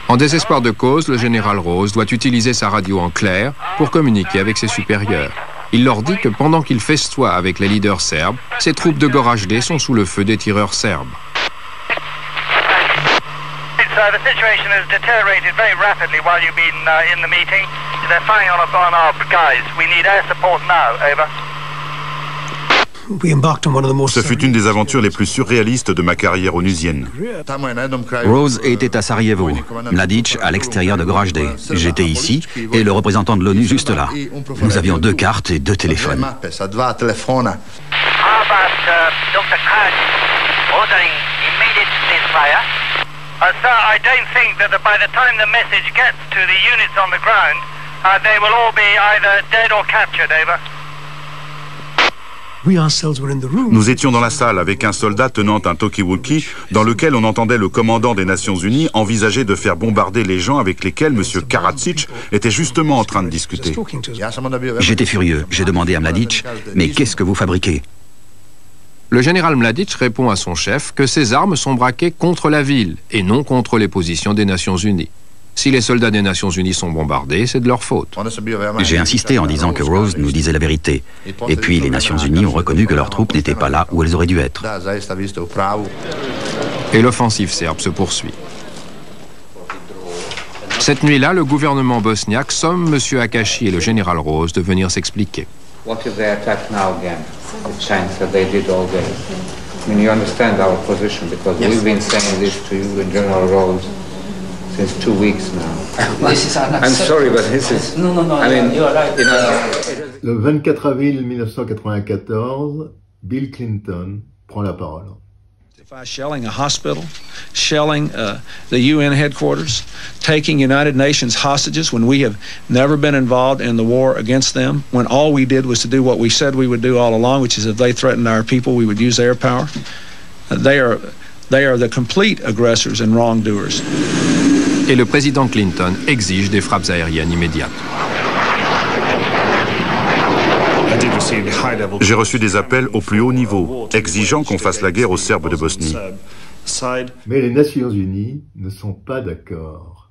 En désespoir de cause, le général Rose doit utiliser sa radio en clair pour communiquer avec ses supérieurs. Il leur dit que pendant qu'il festoie avec les leaders serbes, ses troupes de Goražde sont sous le feu des tireurs serbes. The situation has deteriorated very rapidly while you've been in the meeting. They're firing on our guys. We need air support now. Over. Ce fut une des aventures les plus surréalistes de ma carrière onusienne. Rose était à Sarajevo, Mladic à l'extérieur de Goražde. J'étais ici et le représentant de l'ONU juste là. Nous avions 2 cartes et 2 téléphones. How about Dr. Khan ordering immediate ceasefire? Sir, I don't think that by the time the message gets to the units on the ground, they will all be either dead or captured. Over. Nous étions dans la salle avec un soldat tenant un talkie-walkie dans lequel on entendait le commandant des Nations Unies envisager de faire bombarder les gens avec lesquels M. Karadzic était justement en train de discuter. J'étais furieux. J'ai demandé à Mladic, mais qu'est-ce que vous fabriquez? Le général Mladic répond à son chef que ses armes sont braquées contre la ville et non contre les positions des Nations Unies. Si les soldats des Nations Unies sont bombardés, c'est de leur faute. J'ai insisté en disant que Rose nous disait la vérité. Et puis les Nations Unies ont reconnu que leurs troupes n'étaient pas là où elles auraient dû être. Et l'offensive serbe se poursuit. Cette nuit-là, le gouvernement bosniaque somme M. Akashi et le général Rose de venir s'expliquer. What if they attack now again? The Chinese that they did all day. I mean, you understand our position because we've been saying this to you and General Rose since 2 weeks now. I'm sorry, but this is. No, I mean, you are right. Le 24 avril 1994, Bill Clinton prend la parole. Shelling a hospital, shelling the UN headquarters, taking United Nations hostages when we have never been involved in the war against them, when all we did was to do what we said we would do all along, which is if they threatened our people, we would use air power. They are the complete aggressors and wrongdoers. Et le président Clinton exige des frappes aériennes immédiates. J'ai reçu des appels au plus haut niveau, exigeant qu'on fasse la guerre aux Serbes de Bosnie. Mais les Nations Unies ne sont pas d'accord.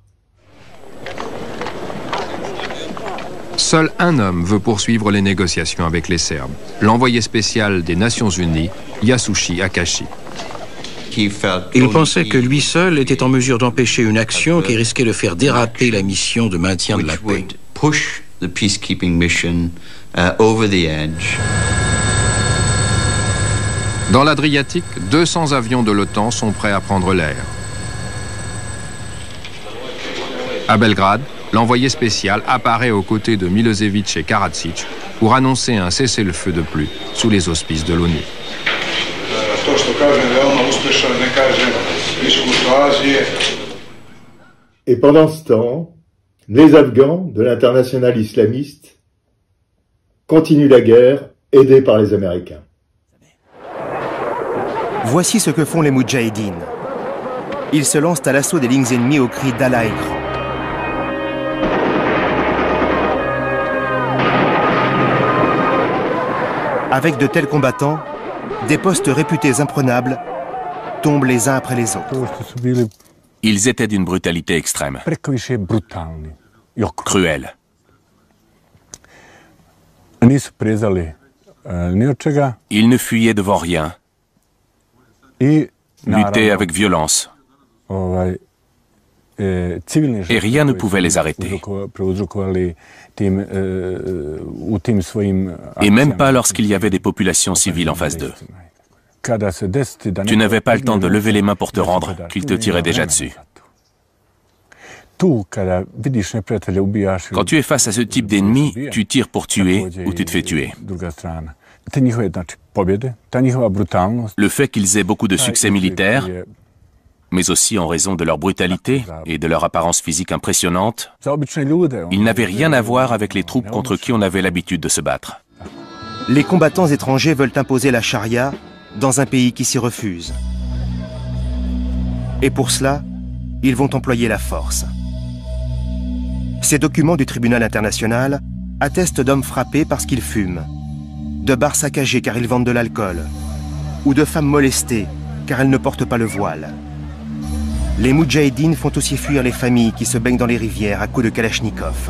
Seul un homme veut poursuivre les négociations avec les Serbes, l'envoyé spécial des Nations Unies, Yasushi Akashi. Il pensait que lui seul était en mesure d'empêcher une action qui risquait de faire déraper la mission de maintien de la paix. The peacekeeping mission over the edge. Dans l'Adriatique, 200 avions de l'OTAN sont prêts à prendre l'air. À Belgrade, l'envoyé spécial apparaît aux côtés de Milosevic et Karadzic pour annoncer un cessez-le-feu de plus sous les auspices de l'ONU. Et pendant ce temps, les Afghans de l'internationale islamiste continuent la guerre, aidés par les Américains. Voici ce que font les Moudjahidines. Ils se lancent à l'assaut des lignes ennemies au cri d'Allah est grand. Avec de tels combattants, des postes réputés imprenables tombent les uns après les autres. Ils étaient d'une brutalité extrême. Cruel. Ils ne fuyaient devant rien. Luttaient avec violence. Et rien ne pouvait les arrêter. Et même pas lorsqu'il y avait des populations civiles en face d'eux. Tu n'avais pas le temps de lever les mains pour te rendre, qu'ils te tiraient déjà dessus. Quand tu es face à ce type d'ennemi, tu tires pour tuer ou tu te fais tuer. Le fait qu'ils aient beaucoup de succès militaires, mais aussi en raison de leur brutalité et de leur apparence physique impressionnante, ils n'avaient rien à voir avec les troupes contre qui on avait l'habitude de se battre. Les combattants étrangers veulent imposer la charia dans un pays qui s'y refuse. Et pour cela, ils vont employer la force. Ces documents du tribunal international attestent d'hommes frappés parce qu'ils fument, de bars saccagés car ils vendent de l'alcool, ou de femmes molestées car elles ne portent pas le voile. Les Moudjahidines font aussi fuir les familles qui se baignent dans les rivières à coups de kalachnikov.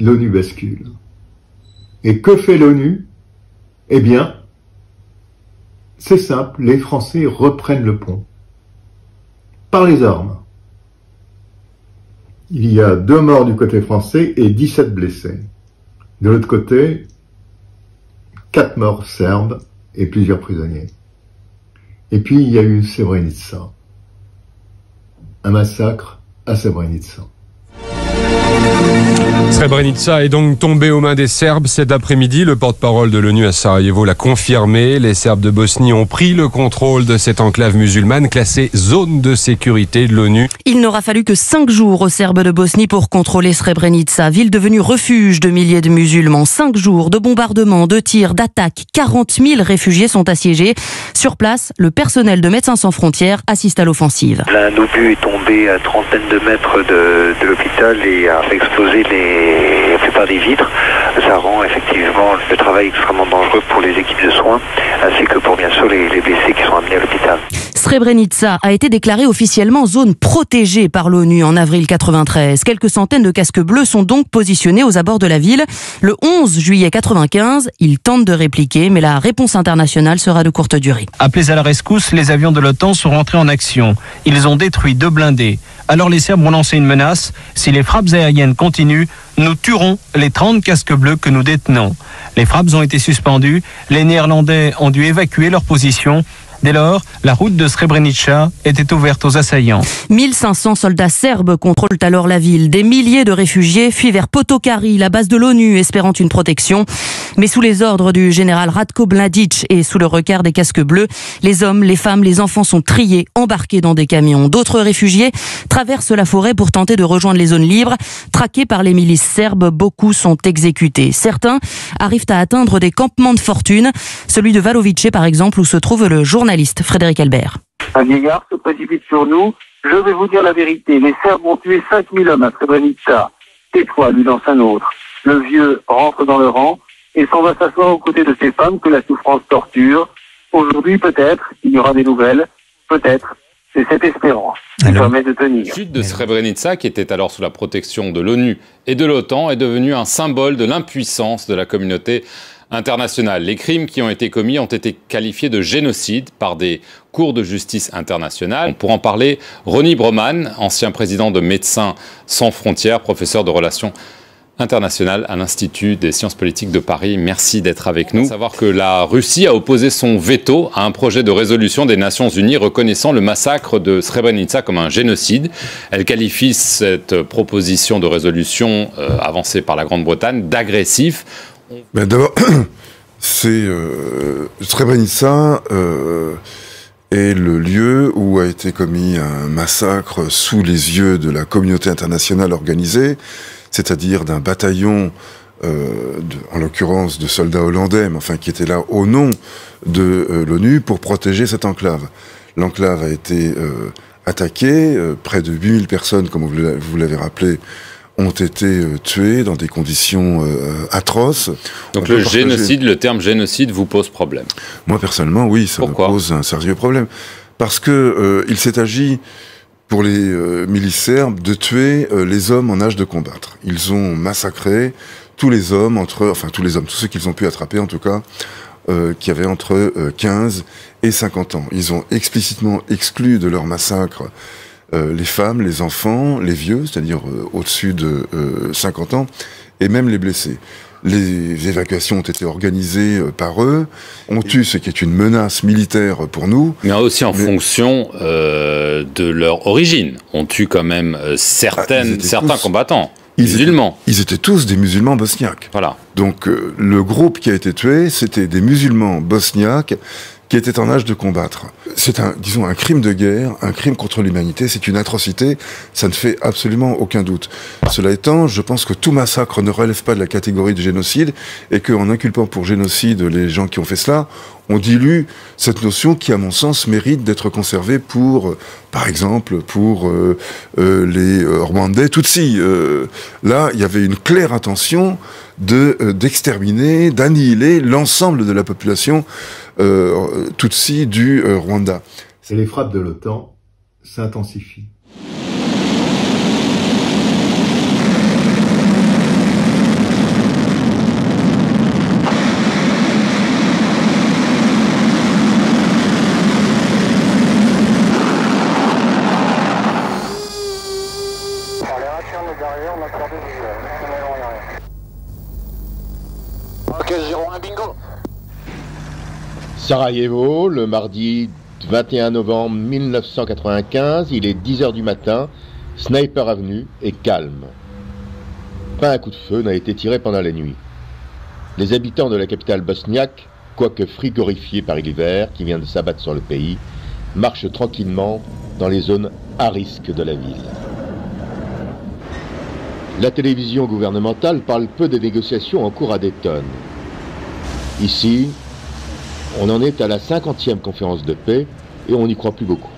l'ONU bascule. Et que fait l'ONU? Eh bien, c'est simple, les Français reprennent le pont. Par les armes. Il y a 2 morts du côté français et 17 blessés. De l'autre côté, 4 morts serbes et plusieurs prisonniers. Et puis il y a eu Srebrenica. Un massacre à Srebrenica. Srebrenica est donc tombé aux mains des Serbes cet après-midi. Le porte-parole de l'ONU à Sarajevo l'a confirmé. Les Serbes de Bosnie ont pris le contrôle de cette enclave musulmane classée zone de sécurité de l'ONU. Il n'aura fallu que 5 jours aux Serbes de Bosnie pour contrôler Srebrenica, ville devenue refuge de milliers de musulmans. 5 jours de bombardements, de tirs, d'attaques. 40 000 réfugiés sont assiégés. Sur place, le personnel de Médecins sans frontières assiste à l'offensive. Un obus est tombé à 30 de mètres de l'hôpital et a explosé la plupart des vitres. Ça rend effectivement le travail extrêmement dangereux pour les équipes de soins, ainsi que pour bien sûr les blessés qui sont amenés à l'hôpital. Srebrenica a été déclarée officiellement zone protégée par l'ONU en avril 93. Quelques centaines de casques bleus sont donc positionnés aux abords de la ville. Le 11 juillet 95, ils tentent de répliquer, mais la réponse internationale sera de courte durée. Appelés à la rescousse, les avions de l'OTAN sont rentrés en action. Ils ont détruit 2 blindés. Alors les Serbes ont lancé une menace. Si les frappes aériennes continuent, nous tuerons les 30 casques bleus que nous détenons. Les frappes ont été suspendues. Les Néerlandais ont dû évacuer leur position. Dès lors, la route de Srebrenica était ouverte aux assaillants. 1500 soldats serbes contrôlent alors la ville. Des milliers de réfugiés fuient vers Potokari, la base de l'ONU, espérant une protection. Mais sous les ordres du général Ratko Mladic et sous le regard des casques bleus, les hommes, les femmes, les enfants sont triés, embarqués dans des camions. D'autres réfugiés traversent la forêt pour tenter de rejoindre les zones libres. Traqués par les milices serbes, beaucoup sont exécutés. Certains arrivent à atteindre des campements de fortune. Celui de Valovice, par exemple, où se trouve le journaliste Frédéric Albert. Un vieillard se précipite sur nous. Je vais vous dire la vérité. Les Serbes ont tué 5000 hommes à Srebrenica. Tais-toi, lui lance un autre. Le vieux rentre dans le rang et s'en va s'asseoir aux côtés de ces femmes que la souffrance torture. Aujourd'hui, peut-être, il y aura des nouvelles. Peut-être. C'est cette espérance qui permet de tenir. La chute de Srebrenica, qui était alors sous la protection de l'ONU et de l'OTAN, est devenue un symbole de l'impuissance de la communauté internationale. Les crimes qui ont été commis ont été qualifiés de génocide par des cours de justice internationales. Pour en parler, Ronny Broman, ancien président de Médecins sans frontières, professeur de relations internationales à l'Institut des sciences politiques de Paris. Merci d'être avec nous. Il faut savoir que la Russie a opposé son veto à un projet de résolution des Nations Unies reconnaissant le massacre de Srebrenica comme un génocide. Elle qualifie cette proposition de résolution avancée par la Grande-Bretagne d'agressif. Ben d'abord, c'est Srebrenica est le lieu où a été commis un massacre sous les yeux de la communauté internationale organisée, c'est-à-dire d'un bataillon, en l'occurrence de soldats hollandais, mais enfin qui étaient là au nom de l'ONU pour protéger cette enclave. L'enclave a été attaquée, près de 8000 personnes, comme vous l'avez rappelé, ont été tués dans des conditions atroces. Donc le génocide, le terme génocide vous pose problème? Moi personnellement, oui, ça me pose un sérieux problème. Parce que il s'est agi, pour les milices serbes, de tuer les hommes en âge de combattre. Ils ont massacré tous les hommes, tous ceux qu'ils ont pu attraper en tout cas, qui avaient entre 15 et 50 ans. Ils ont explicitement exclu de leur massacre les femmes, les enfants, les vieux, c'est-à-dire au-dessus de 50 ans, et même les blessés. Les évacuations ont été organisées par eux. On tue ce qui est une menace militaire pour nous. Mais certains fonction de leur origine. On tue quand même certains combattants musulmans. Ils étaient tous des musulmans bosniaques. Voilà. Donc le groupe qui a été tué, c'était des musulmans bosniaques qui étaient en âge de combattre. C'est un crime de guerre, un crime contre l'humanité, c'est une atrocité, ça ne fait absolument aucun doute. Cela étant, je pense que tout massacre ne relève pas de la catégorie de génocide, et qu'en inculpant pour génocide les gens qui ont fait cela, on dilue cette notion qui, à mon sens, mérite d'être conservée pour, par exemple, pour les Rwandais Tutsis. Là, il y avait une claire intention d'exterminer, d'annihiler l'ensemble de la population Tutsi du Rwanda. Et les frappes de l'OTAN s'intensifient. Ok, 01 bingo. Sarajevo, le mardi 21 novembre 1995, il est 10h du matin, Sniper Avenue est calme. Pas un coup de feu n'a été tiré pendant la nuit. Les habitants de la capitale bosniaque, quoique frigorifiés par l'hiver qui vient de s'abattre sur le pays, marchent tranquillement dans les zones à risque de la ville. La télévision gouvernementale parle peu des négociations en cours à Dayton. Ici, on en est à la 50e conférence de paix et on n'y croit plus beaucoup.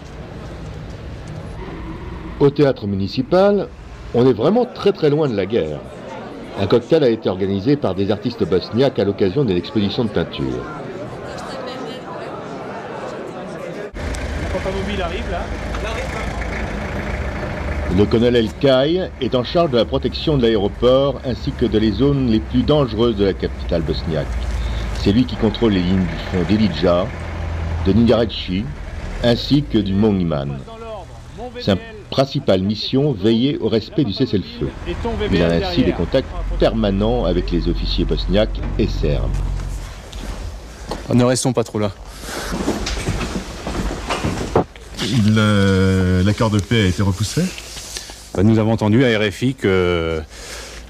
Au théâtre municipal, on est vraiment très loin de la guerre. Un cocktail a été organisé par des artistes bosniaques à l'occasion d'une exposition de peinture. Le mobile arrive là. Le colonel El Kay est en charge de la protection de l'aéroport ainsi que de les zones les plus dangereuses de la capitale bosniaque. C'est lui qui contrôle les lignes du front d'Elidja, de Ninjarechi, ainsi que du Mont Iman. Sa principale mission, veiller au respect du cessez-le-feu. Il a ainsi des contacts permanents avec les officiers bosniaques et serbes. Ne restons pas trop là. L'accord de paix a été repoussé ? Nous avons entendu à RFI que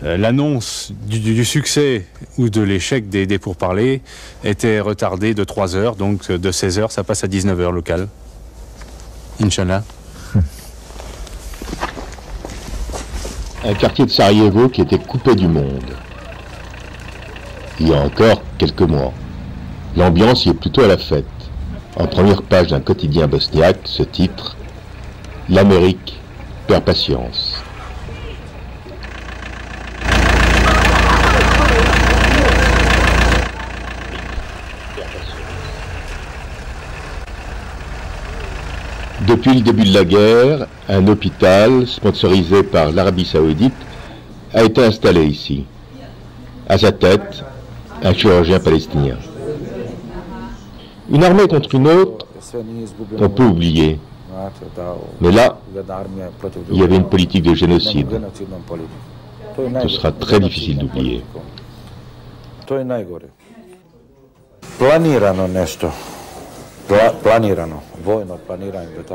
l'annonce du succès ou de l'échec des pourparlers était retardée de 3 heures, donc de 16 heures, ça passe à 19 heures local. Inch'Allah. Un quartier de Sarajevo qui était coupé du monde. Il y a encore quelques mois. L'ambiance y est plutôt à la fête. En première page d'un quotidien bosniaque, ce titre « L'Amérique perd patience ». Depuis le début de la guerre, un hôpital, sponsorisé par l'Arabie Saoudite, a été installé ici. À sa tête, un chirurgien palestinien. Une armée contre une autre, on peut oublier. Mais là, il y avait une politique de génocide. Ce sera très difficile d'oublier.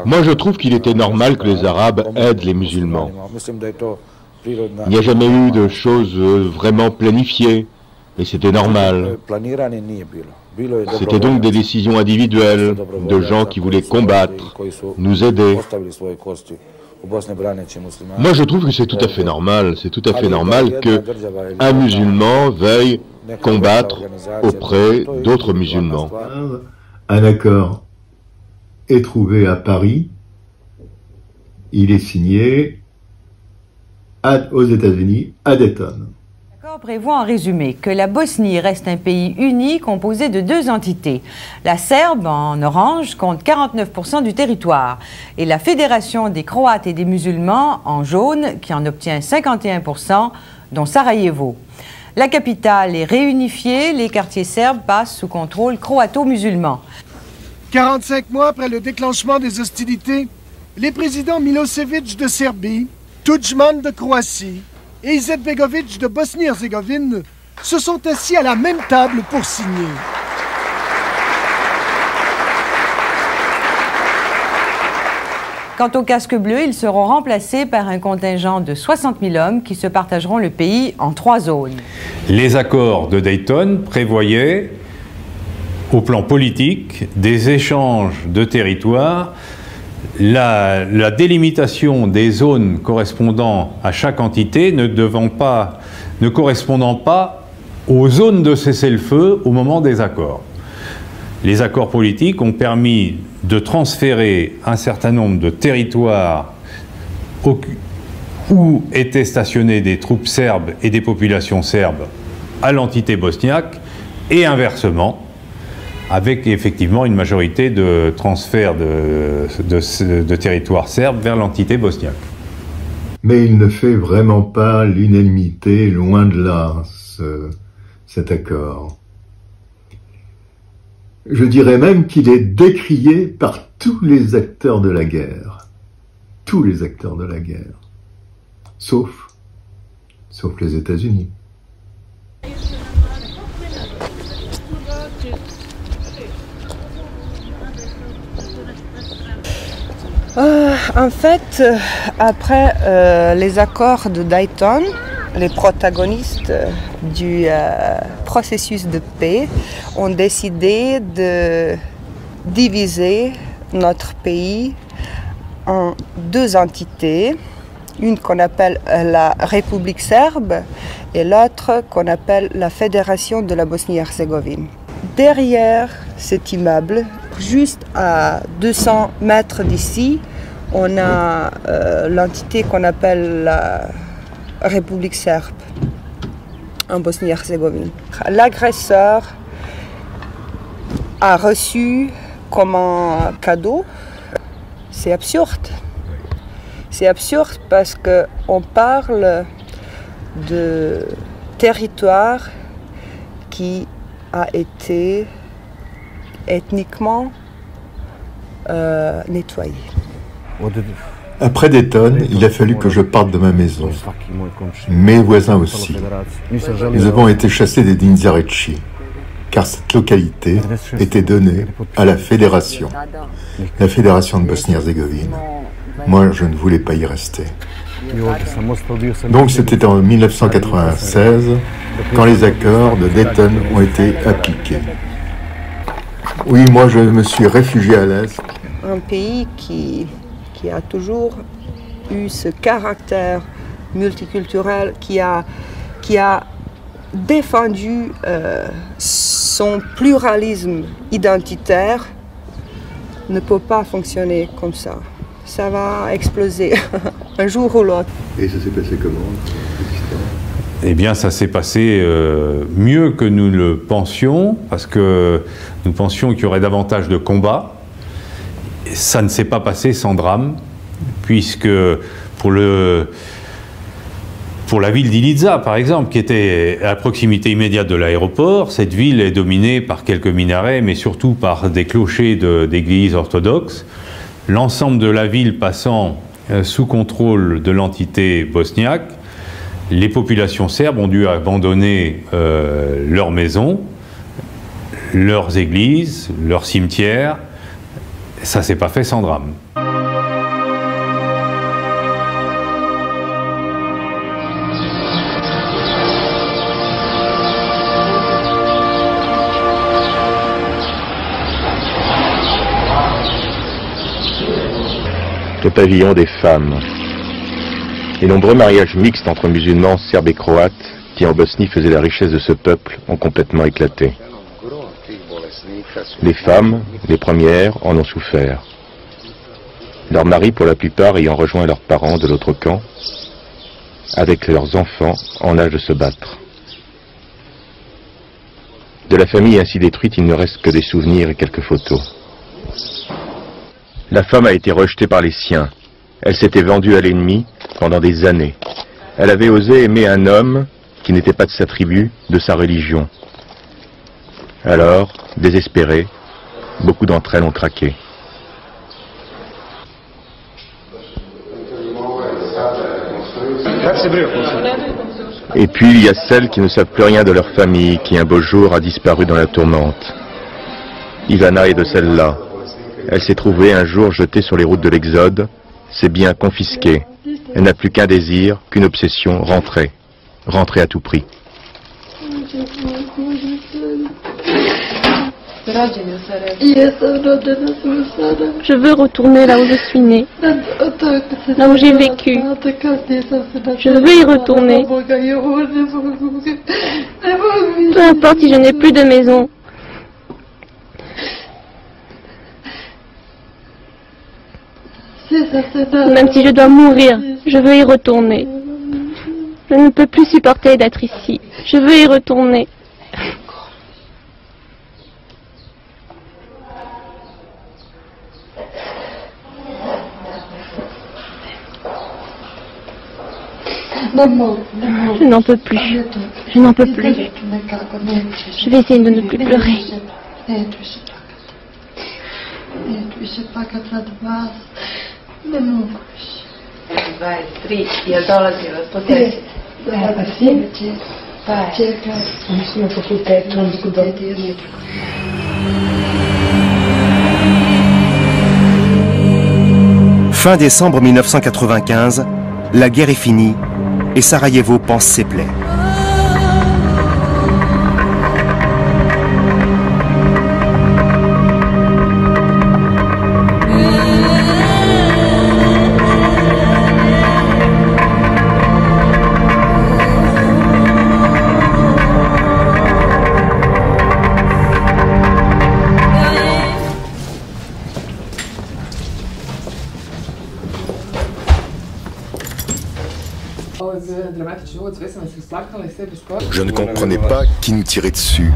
Moi, je trouve qu'il était normal que les Arabes aident les musulmans. Il n'y a jamais eu de choses vraiment planifiées, et c'était normal. C'était donc des décisions individuelles, de gens qui voulaient combattre, nous aider. Moi, je trouve que c'est tout à fait normal. C'est tout à fait normal qu'un musulman veuille combattre auprès d'autres musulmans. Un accord est trouvé à Paris. Il est signé aux États-Unis, à Dayton. L'accord prévoit en résumé que la Bosnie reste un pays uni composé de 2 entités. La Serbe, en orange, compte 49% du territoire et la Fédération des Croates et des musulmans, en jaune, qui en obtient 51%, dont Sarajevo. La capitale est réunifiée, les quartiers serbes passent sous contrôle croato-musulman. 45 mois après le déclenchement des hostilités, les présidents Milosevic de Serbie, Tudjman de Croatie et Izetbegovic de Bosnie-Herzégovine se sont assis à la même table pour signer. Quant aux casques bleus, ils seront remplacés par un contingent de 60 000 hommes qui se partageront le pays en 3 zones. Les accords de Dayton prévoyaient, au plan politique, des échanges de territoires, la délimitation des zones correspondant à chaque entité ne correspondant pas aux zones de cessez-le-feu au moment des accords. Les accords politiques ont permis de transférer un certain nombre de territoires où étaient stationnées des troupes serbes et des populations serbes à l'entité bosniaque, et inversement, avec effectivement une majorité de transferts de territoires serbes vers l'entité bosniaque. Mais il ne fait vraiment pas l'unanimité, loin de là, cet accord. Je dirais même qu'il est décrié par tous les acteurs de la guerre. Tous les acteurs de la guerre. Sauf sauf les États-Unis. En fait, après les accords de Dayton, les protagonistes du processus de paix ont décidé de diviser notre pays en deux entités, une qu'on appelle la République serbe et l'autre qu'on appelle la Fédération de la Bosnie-Herzégovine. Derrière cet immeuble, juste à 200 mètres d'ici, on a l'entité qu'on appelle la République serbe en Bosnie-Herzégovine. L'agresseur a reçu comme un cadeau. C'est absurde. C'est absurde parce qu'on parle de territoire qui a été ethniquement nettoyé. Après Dayton, il a fallu que je parte de ma maison. Mes voisins aussi. Nous avons été chassés des Dinzarechi, car cette localité était donnée à la Fédération de Bosnie-Herzégovine. Moi, je ne voulais pas y rester. Donc c'était en 1996, quand les accords de Dayton ont été appliqués. Oui, moi je me suis réfugié à l'Est. Un pays qui a toujours eu ce caractère multiculturel, qui a défendu son pluralisme identitaire, ne peut pas fonctionner comme ça. Ça va exploser un jour ou l'autre. Et ça s'est passé comment? Eh bien, ça s'est passé mieux que nous le pensions, parce que nous pensions qu'il y aurait davantage de combats. Ça ne s'est pas passé sans drame, puisque pour la ville d'Iliza, par exemple, qui était à proximité immédiate de l'aéroport, cette ville est dominée par quelques minarets, mais surtout par des clochers d'églises orthodoxes. L'ensemble de la ville passant sous contrôle de l'entité bosniaque, les populations serbes ont dû abandonner leurs maisons, leurs églises, leurs cimetières. Ça ne s'est pas fait sans drame. Le pavillon des femmes. Les nombreux mariages mixtes entre musulmans, serbes et croates, qui en Bosnie faisaient la richesse de ce peuple, ont complètement éclaté. Les femmes, les premières, en ont souffert. Leurs maris, pour la plupart, ayant rejoint leurs parents de l'autre camp, avec leurs enfants en âge de se battre. De la famille ainsi détruite, il ne reste que des souvenirs et quelques photos. La femme a été rejetée par les siens. Elle s'était vendue à l'ennemi pendant des années. Elle avait osé aimer un homme qui n'était pas de sa tribu, de sa religion. Alors, désespérées, beaucoup d'entre elles ont craqué. Et puis il y a celles qui ne savent plus rien de leur famille, qui un beau jour a disparu dans la tourmente. Ivana est de celle-là. Elle s'est trouvée un jour jetée sur les routes de l'Exode, ses biens confisqués. Elle n'a plus qu'un désir, qu'une obsession, rentrer. Rentrer à tout prix. Je veux retourner là où je suis née, là où j'ai vécu. Je veux y retourner. Peu importe si je n'ai plus de maison. Même si je dois mourir, je veux y retourner. Je ne peux plus supporter d'être ici. Je veux y retourner. Je n'en peux plus. Je n'en peux plus. Je vais essayer de ne plus pleurer. Fin décembre 1995, la guerre est finie et Sarajevo panse ses plaies. Je ne comprenais pas qui nous tirait dessus.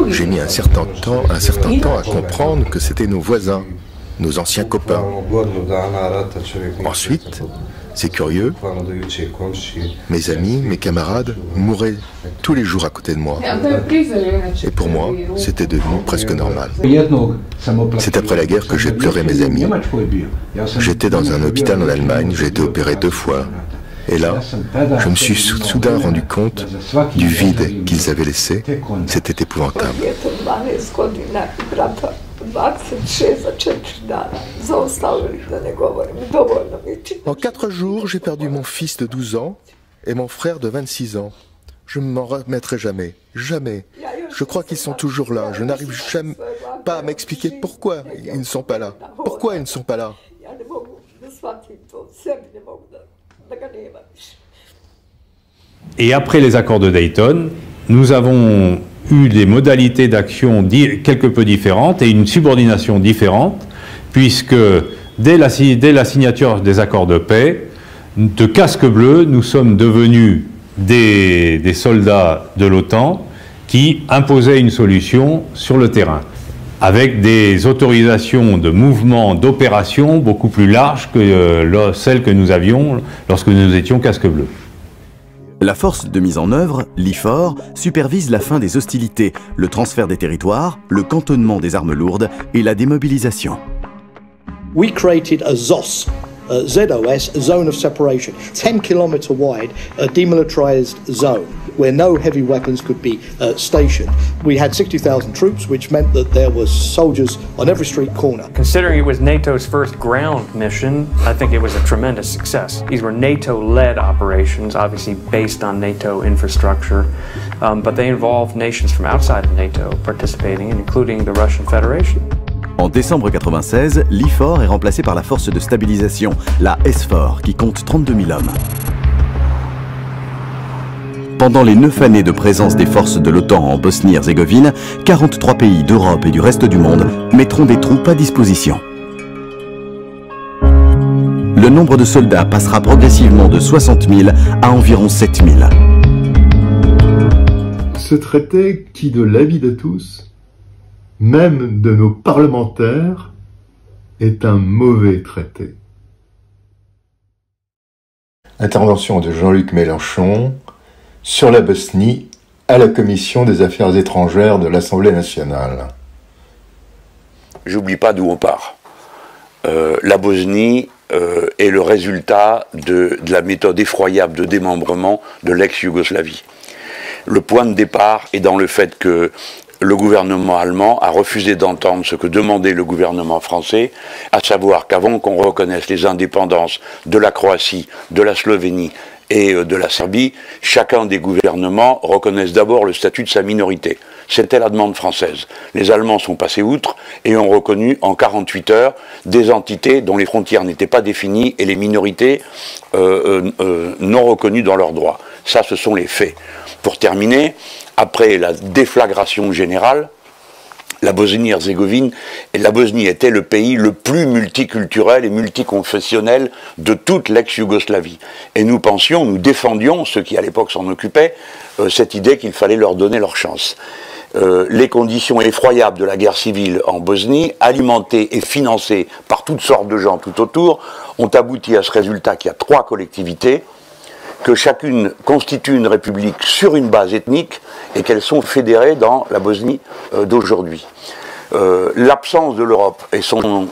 J'ai mis un certain temps à comprendre que c'était nos voisins, nos anciens copains. Ensuite, c'est curieux, mes amis, mes camarades mouraient tous les jours à côté de moi. Et pour moi, c'était devenu presque normal. C'est après la guerre que j'ai pleuré mes amis. J'étais dans un hôpital en Allemagne, j'ai été opéré 2 fois. Et là, je me suis soudain rendu compte du vide qu'ils avaient laissé. C'était épouvantable. En 4 jours, j'ai perdu mon fils de 12 ans et mon frère de 26 ans. Je ne m'en remettrai jamais, jamais. Je crois qu'ils sont toujours là. Je n'arrive jamais pas à m'expliquer pourquoi ils ne sont pas là. Pourquoi ils ne sont pas là? Et après les accords de Dayton, nous avons eu des modalités d'action quelque peu différentes et une subordination différente, puisque dès la signature des accords de paix, de casques bleus, nous sommes devenus des soldats de l'OTAN qui imposaient une solution sur le terrain, avec des autorisations de mouvement, d'opération beaucoup plus larges que celles que nous avions lorsque nous étions casques bleus. La force de mise en œuvre, l'IFOR, supervise la fin des hostilités, le transfert des territoires, le cantonnement des armes lourdes et la démobilisation. We created a ZOS, ZOS, Zone of Separation, 10 km wide, a demilitarized zone where no heavy weapons could be stationed. We had 60,000 troops, which meant that there was soldiers on every street corner. Considering it was NATO's first ground mission, I think it was a tremendous success. These were NATO-led operations, obviously based on NATO infrastructure, but they involved nations from outside of NATO participating, including the Russian Federation. En décembre 1996, l'IFOR est remplacé par la force de stabilisation, la SFOR, qui compte 32 000 hommes. Pendant les 9 années de présence des forces de l'OTAN en Bosnie-Herzégovine, 43 pays d'Europe et du reste du monde mettront des troupes à disposition. Le nombre de soldats passera progressivement de 60 000 à environ 7 000. Ce traité qui, de l'avis de tous, même de nos parlementaires, est un mauvais traité. Intervention de Jean-Luc Mélenchon sur la Bosnie à la Commission des Affaires étrangères de l'Assemblée nationale. J'oublie pas d'où on part. La Bosnie est le résultat de la méthode effroyable de démembrement de l'ex-Yougoslavie. Le point de départ est dans le fait que le gouvernement allemand a refusé d'entendre ce que demandait le gouvernement français, à savoir qu'avant qu'on reconnaisse les indépendances de la Croatie, de la Slovénie et de la Serbie, chacun des gouvernements reconnaisse d'abord le statut de sa minorité. C'était la demande française. Les Allemands sont passés outre et ont reconnu en 48 heures des entités dont les frontières n'étaient pas définies et les minorités non reconnues dans leurs droits. Ça, ce sont les faits. Pour terminer, après la déflagration générale, la Bosnie-Herzégovine, la Bosnie était le pays le plus multiculturel et multiconfessionnel de toute l'ex-Yougoslavie. Et nous pensions, nous défendions, ceux qui à l'époque s'en occupaient, cette idée qu'il fallait leur donner leur chance. Les conditions effroyables de la guerre civile en Bosnie, alimentées et financées par toutes sortes de gens tout autour, ont abouti à ce résultat qu'il y a 3 collectivités, que chacune constitue une république sur une base ethnique et qu'elles sont fédérées dans la Bosnie d'aujourd'hui. l'absence de l'Europe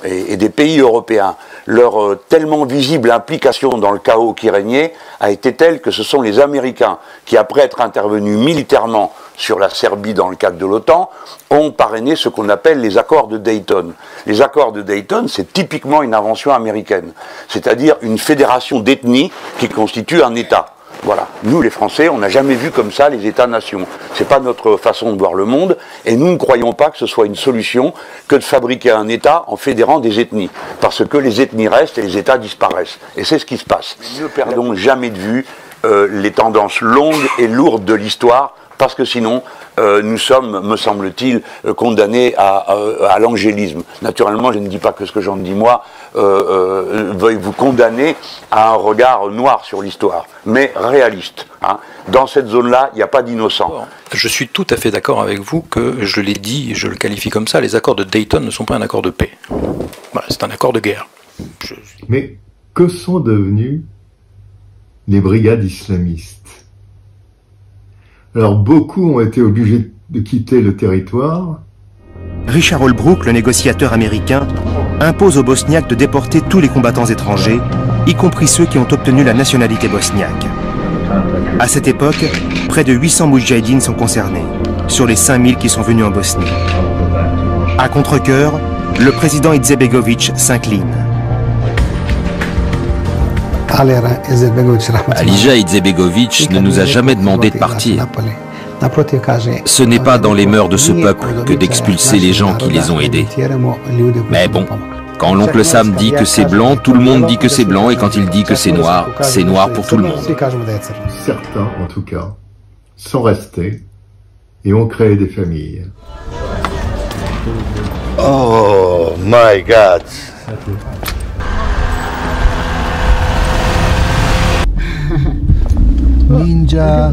et des pays européens, leur tellement visible implication dans le chaos qui régnait, a été telle que ce sont les Américains qui, après être intervenus militairement sur la Serbie dans le cadre de l'OTAN, ont parrainé ce qu'on appelle les accords de Dayton. Les accords de Dayton, c'est typiquement une invention américaine, c'est-à-dire une fédération d'ethnies qui constitue un État. Voilà. Nous, les Français, on n'a jamais vu comme ça les États-nations. C'est pas notre façon de voir le monde, et nous ne croyons pas que ce soit une solution que de fabriquer un État en fédérant des ethnies. Parce que les ethnies restent et les États disparaissent. Et c'est ce qui se passe. Ne perdons jamais de vue les tendances longues et lourdes de l'histoire, parce que sinon, nous sommes, me semble-t-il, condamnés à l'angélisme. Naturellement, je ne dis pas que ce que j'en dis moi veuille vous condamner à un regard noir sur l'histoire, mais réaliste. Hein. Dans cette zone-là, il n'y a pas d'innocent. Je suis tout à fait d'accord avec vous que, je l'ai dit, je le qualifie comme ça, les accords de Dayton ne sont pas un accord de paix. Voilà, c'est un accord de guerre. Mais que sont devenues les brigades islamistes? Alors beaucoup ont été obligés de quitter le territoire. Richard Holbrooke, le négociateur américain, impose aux Bosniaques de déporter tous les combattants étrangers, y compris ceux qui ont obtenu la nationalité bosniaque. À cette époque, près de 800 moudjahidines sont concernés, sur les 5000 qui sont venus en Bosnie. À contre-cœur, le président Izetbegović s'incline. Alija Izetbegović ne nous a jamais demandé de partir. Ce n'est pas dans les mœurs de ce peuple que d'expulser les gens qui les ont aidés. Mais bon, quand l'oncle Sam dit que c'est blanc, tout le monde dit que c'est blanc, et quand il dit que c'est noir pour tout le monde. Certains, en tout cas, sont restés et ont créé des familles. Oh my God! Ninja,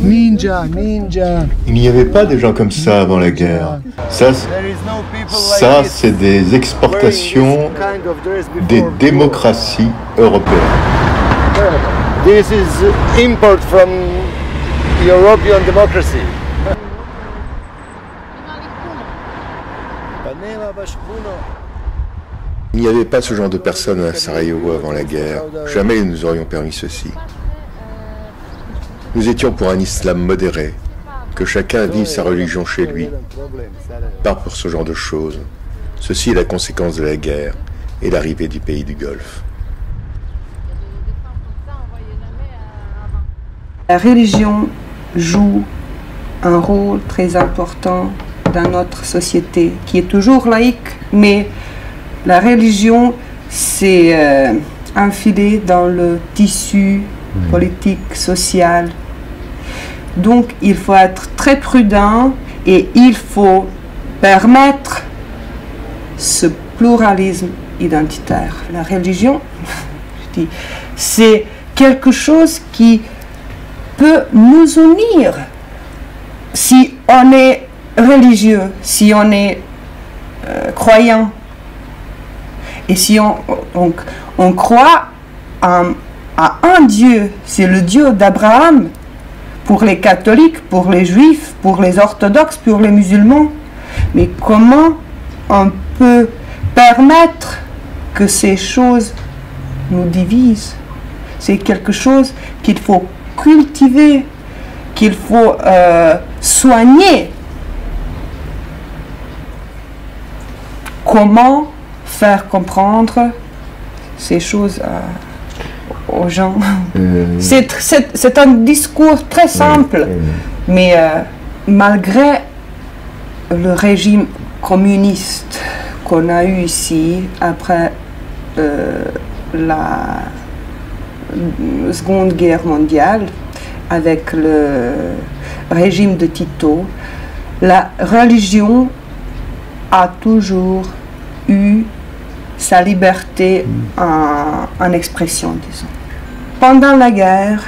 ninja, ninja. Il n'y avait pas des gens comme ça avant la guerre. Ça c'est des exportations des démocraties européennes. This is import from European democracy. Il n'y avait pas ce genre de personnes à Sarajevo avant la guerre. Jamais nous aurions permis ceci. Nous étions pour un islam modéré, que chacun vive sa religion chez lui, pas pour ce genre de choses. Ceci est la conséquence de la guerre et l'arrivée du pays du Golfe. La religion joue un rôle très important dans notre société, qui est toujours laïque, mais la religion s'est infilée dans le tissu politique, social. Donc il faut être très prudent et il faut permettre ce pluralisme identitaire. La religion, je dis, c'est quelque chose qui peut nous unir si on est religieux, si on est croyant et si on croit à un Dieu, c'est le Dieu d'Abraham pour les catholiques, pour les juifs, pour les orthodoxes, pour les musulmans. Mais comment on peut permettre que ces choses nous divisent? C'est quelque chose qu'il faut cultiver, qu'il faut soigner. Comment faire comprendre ces choses aux gens? C'est un discours très simple, mais malgré le régime communiste qu'on a eu ici après la Seconde Guerre mondiale, avec le régime de Tito, la religion a toujours eu sa liberté en expression, disons. Pendant la guerre,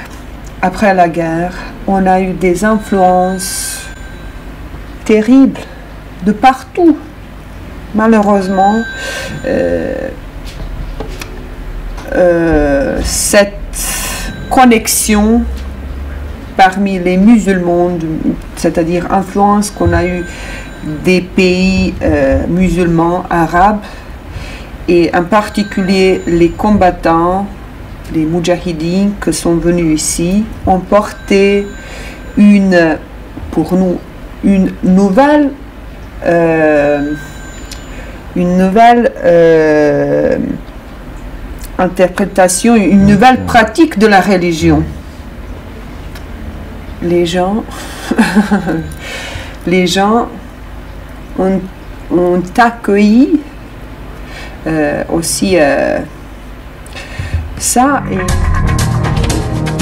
après la guerre, on a eu des influences terribles de partout. Malheureusement, cette connexion parmi les musulmans, c'est-à-dire influence qu'on a eu des pays musulmans, arabes, et en particulier les combattants, les moudjahidines qui sont venus ici, ont porté pour nous, une nouvelle interprétation, une nouvelle pratique de la religion. Les gens ont accueilli aussi ça.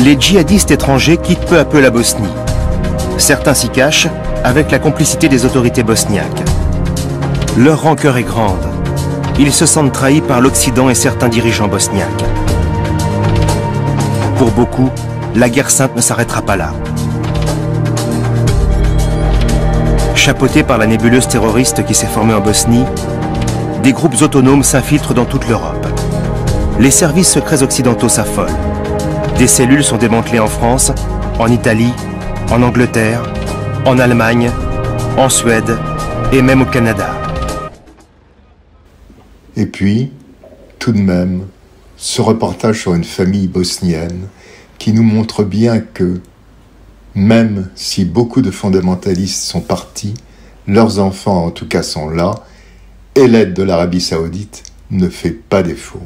Les djihadistes étrangers quittent peu à peu la Bosnie. Certains s'y cachent avec la complicité des autorités bosniaques. Leur rancœur est grande. Ils se sentent trahis par l'Occident et certains dirigeants bosniaques. Pour beaucoup, la guerre sainte ne s'arrêtera pas là. Chapeautés par la nébuleuse terroriste qui s'est formée en Bosnie, des groupes autonomes s'infiltrent dans toute l'Europe. Les services secrets occidentaux s'affolent. Des cellules sont démantelées en France, en Italie, en Angleterre, en Allemagne, en Suède et même au Canada. Et puis, tout de même, ce reportage sur une famille bosnienne qui nous montre bien que, même si beaucoup de fondamentalistes sont partis, leurs enfants en tout cas sont là, et l'aide de l'Arabie Saoudite ne fait pas défaut.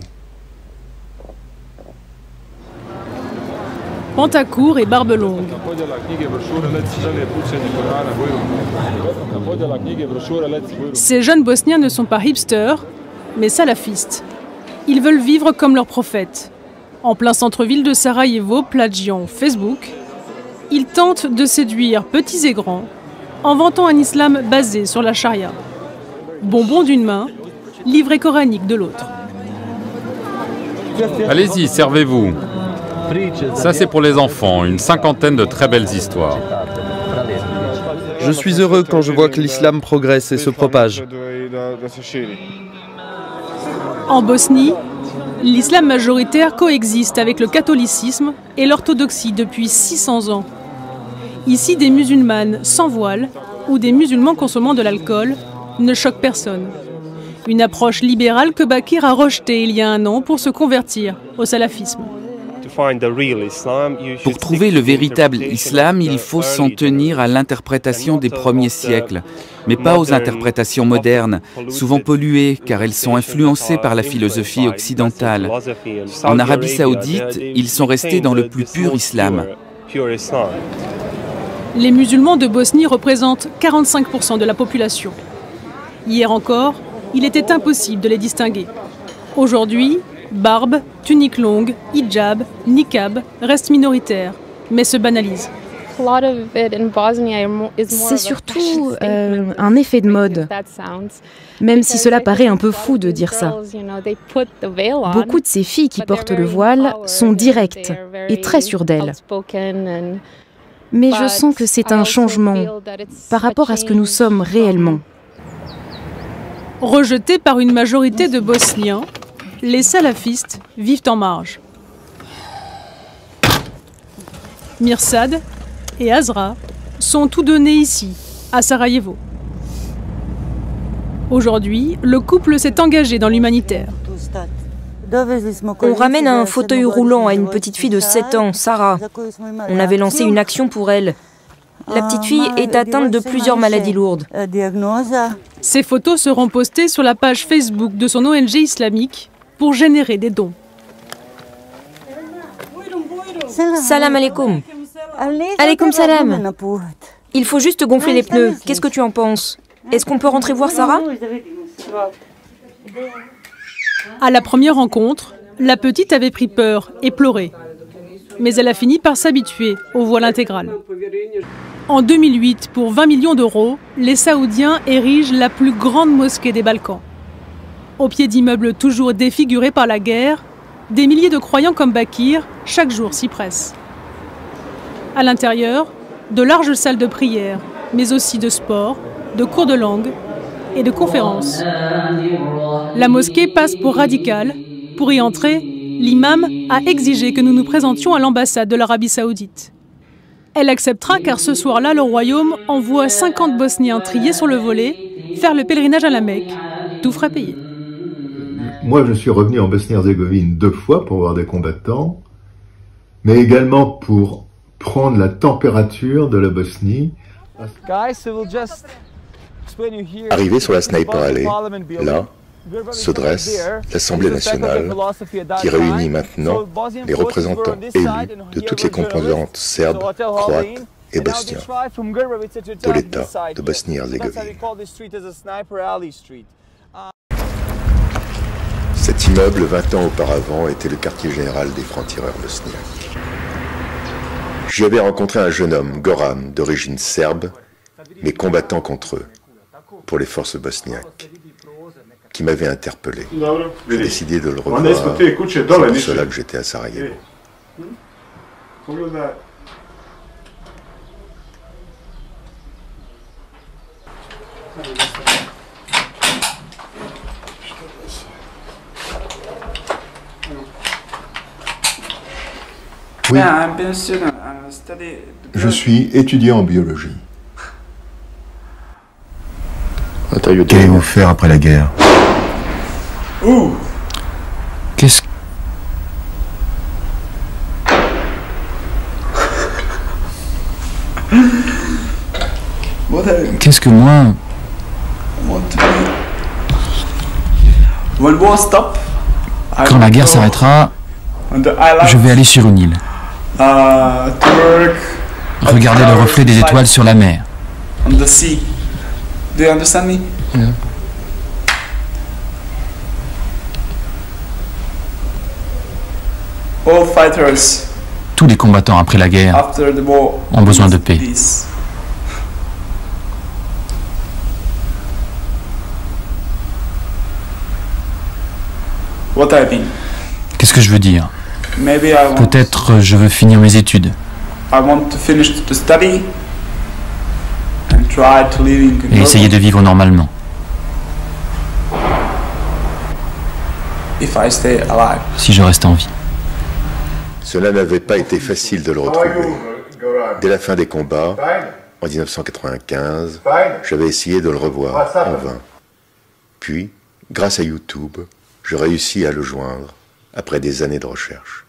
Pantacourt et barbe longue. Ces jeunes Bosniens ne sont pas hipsters, mais salafistes. Ils veulent vivre comme leur prophète. En plein centre-ville de Sarajevo, plagiant Facebook, ils tentent de séduire petits et grands en vantant un islam basé sur la charia. Bonbon d'une main, livret coranique de l'autre. Allez-y, servez-vous. Ça, c'est pour les enfants, une cinquantaine de très belles histoires. Je suis heureux quand je vois que l'islam progresse et se propage. En Bosnie, l'islam majoritaire coexiste avec le catholicisme et l'orthodoxie depuis 600 ans. Ici, des musulmanes sans voile ou des musulmans consommant de l'alcool ne choquent personne. Une approche libérale que Bakir a rejetée il y a un an pour se convertir au salafisme. Pour trouver le véritable islam, il faut s'en tenir à l'interprétation des premiers siècles, mais pas aux interprétations modernes, souvent polluées car elles sont influencées par la philosophie occidentale. En Arabie Saoudite, ils sont restés dans le plus pur islam. Les musulmans de Bosnie représentent 45% de la population. Hier encore, il était impossible de les distinguer. Aujourd'hui, barbe, tunique longue, hijab, niqab restent minoritaires, mais se banalisent. C'est surtout un effet de mode, même si cela paraît un peu fou de dire ça. Beaucoup de ces filles qui portent le voile sont directes et très sûres d'elles. Mais je sens que c'est un changement par rapport à ce que nous sommes réellement. Rejetés par une majorité de Bosniens, les salafistes vivent en marge. Mirsad et Azra sont tous deux nés ici, à Sarajevo. Aujourd'hui, le couple s'est engagé dans l'humanitaire. On ramène un fauteuil roulant à une petite fille de 7 ans, Sarah. On avait lancé une action pour elle. La petite fille est atteinte de plusieurs maladies lourdes. Ces photos seront postées sur la page Facebook de son ONG islamique pour générer des dons. Salam alaikum. Alaikum salam. Il faut juste gonfler les pneus. Qu'est-ce que tu en penses? Est-ce qu'on peut rentrer voir Sarah? À la première rencontre, la petite avait pris peur et pleuré. Mais elle a fini par s'habituer au voile intégral. En 2008, pour 20 millions d'euros, les Saoudiens érigent la plus grande mosquée des Balkans. Au pied d'immeubles toujours défigurés par la guerre, des milliers de croyants comme Bakir, chaque jour s'y pressent. À l'intérieur, de larges salles de prière, mais aussi de sport, de cours de langue et de conférences. La mosquée passe pour radicale. Pour y entrer, l'imam a exigé que nous nous présentions à l'ambassade de l'Arabie Saoudite. Elle acceptera car ce soir-là, le royaume envoie 50 Bosniens triés sur le volet faire le pèlerinage à la Mecque. Tout frais payé. Moi, je suis revenu en Bosnie-Herzégovine 2 fois pour voir des combattants, mais également pour prendre la température de la Bosnie. Arrivé sur la Sniper Alley, là, se dresse l'Assemblée nationale qui réunit maintenant les représentants élus de toutes les composantes serbes, croates et bosniens de l'État de Bosnie-Herzégovine. Cet immeuble, 20 ans auparavant, était le quartier général des francs-tireurs bosniaques. J'y avais rencontré un jeune homme, Goran, d'origine serbe, mais combattant contre eux, pour les forces bosniaques, qui m'avait interpellé. J'ai décidé de le revoir, c'est pour cela que j'étais à Sarajevo. Oui, je suis étudiant en biologie. Qu'allez-vous faire après la guerre? Qu'est-ce que moi... Quand la guerre s'arrêtera, je vais aller sur une île. Regarder le reflet des étoiles sur la mer. Tous les combattants après la guerre ont besoin de paix. Qu'est-ce que je veux dire? Peut-être je veux finir mes études. Et essayer de vivre normalement. Si je reste en vie. Cela n'avait pas été facile de le retrouver. Dès la fin des combats, en 1995, j'avais essayé de le revoir, en vain. Puis, grâce à YouTube, je réussis à le joindre, après des années de recherche.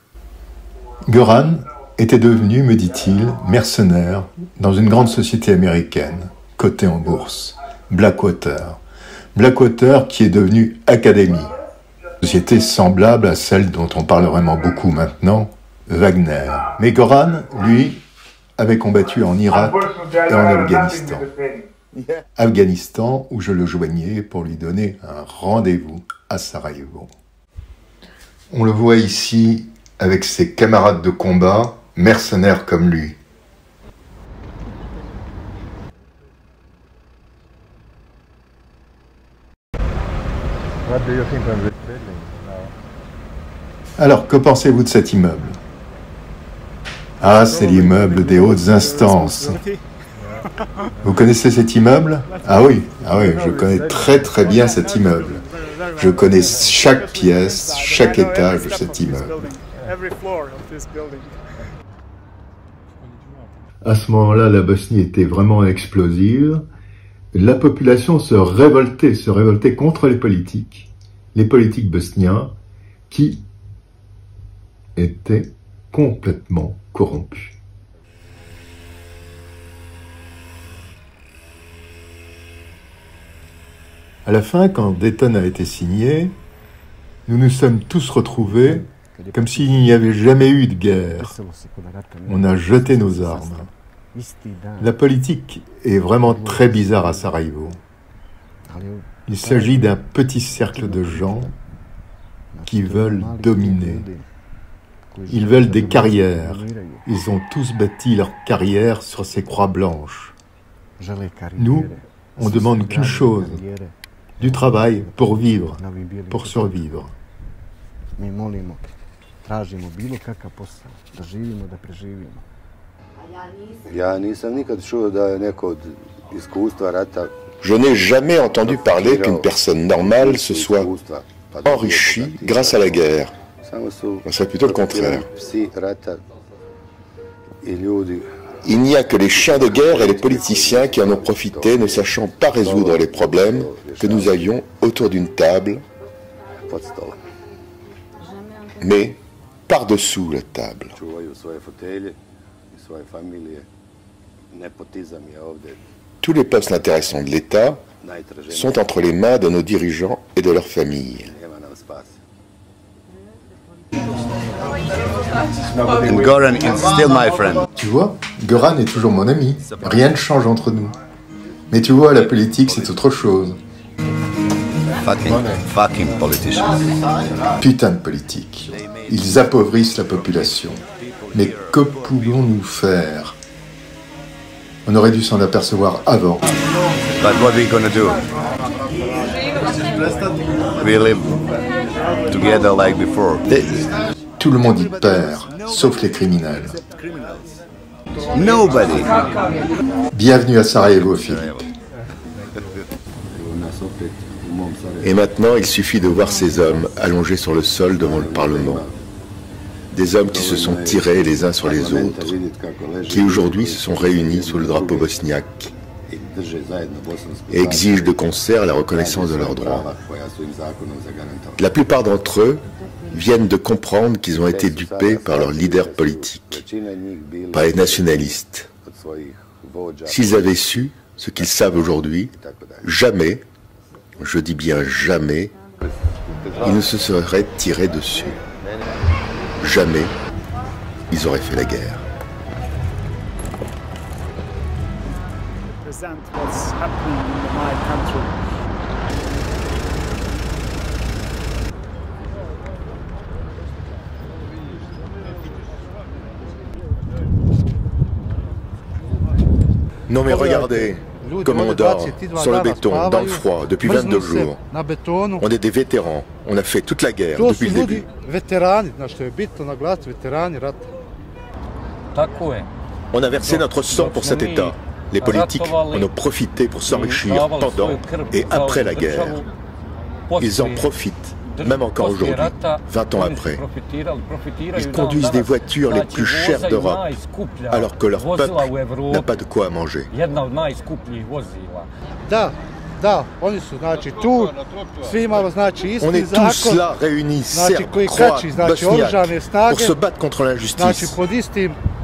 Goran était devenu, me dit-il, mercenaire dans une grande société américaine, cotée en bourse, Blackwater. Blackwater qui est devenue Academy, société semblable à celle dont on parle vraiment beaucoup maintenant, Wagner. Mais Goran, lui, avait combattu en Irak et en Afghanistan. Afghanistan où je le joignais pour lui donner un rendez-vous à Sarajevo. On le voit ici avec ses camarades de combat, mercenaires comme lui. Alors, que pensez-vous de cet immeuble? Ah, c'est l'immeuble des hautes instances. Vous connaissez cet immeuble? Ah oui, je connais très très bien cet immeuble. Je connais chaque pièce, chaque étage de cet immeuble. À ce moment-là, la Bosnie était vraiment explosive. La population se révoltait contre les politiques bosniens qui étaient complètement corrompus. À la fin, quand Dayton a été signé, nous nous sommes tous retrouvés comme s'il n'y avait jamais eu de guerre. On a jeté nos armes. La politique est vraiment très bizarre à Sarajevo. Il s'agit d'un petit cercle de gens qui veulent dominer. Ils veulent des carrières. Ils ont tous bâti leur carrière sur ces croix blanches. Nous, on demande qu'une chose, du travail pour vivre, pour survivre. Je n'ai jamais entendu parler qu'une personne normale se soit enrichie grâce à la guerre. C'est plutôt le contraire. Il n'y a que les chiens de guerre et les politiciens qui en ont profité, ne sachant pas résoudre les problèmes que nous avions autour d'une table, mais par-dessous la table. Tous les postes intéressants de l'État sont entre les mains de nos dirigeants et de leurs familles. And Goran is still my friend. Tu vois, Goran est toujours mon ami. Rien ne change entre nous. Mais tu vois, la politique, c'est autre chose. Fucking politicians. Putain de politique. Ils appauvrissent la population. Mais que pouvons-nous faire? On aurait dû s'en apercevoir avant. But what are we gonna do? We live together like before. Tout le monde y perd, sauf les criminels. Nobody. Bienvenue à Sarajevo, Philippe. Et maintenant, il suffit de voir ces hommes allongés sur le sol devant le Parlement. Des hommes qui se sont tirés les uns sur les autres, qui aujourd'hui se sont réunis sous le drapeau bosniaque et exigent de concert la reconnaissance de leurs droits. La plupart d'entre eux viennent de comprendre qu'ils ont été dupés par leurs leaders politiques, par les nationalistes. S'ils avaient su ce qu'ils savent aujourd'hui, jamais, je dis bien jamais, ils ne se seraient tirés dessus. Jamais, ils auraient fait la guerre. Non mais regardez, comme on dort, sur le béton, dans le froid, depuis 22 jours. On est des vétérans, on a fait toute la guerre depuis le début. On a versé notre sang pour cet État. Les politiques en ont profité pour s'enrichir pendant et après la guerre. Ils en profitent, même encore aujourd'hui, 20 ans après. Ils conduisent des voitures les plus chères d'Europe, alors que leur peuple n'a pas de quoi manger. On est tous là réunis, Serbes, Croates, Bosniaques, pour se battre contre l'injustice.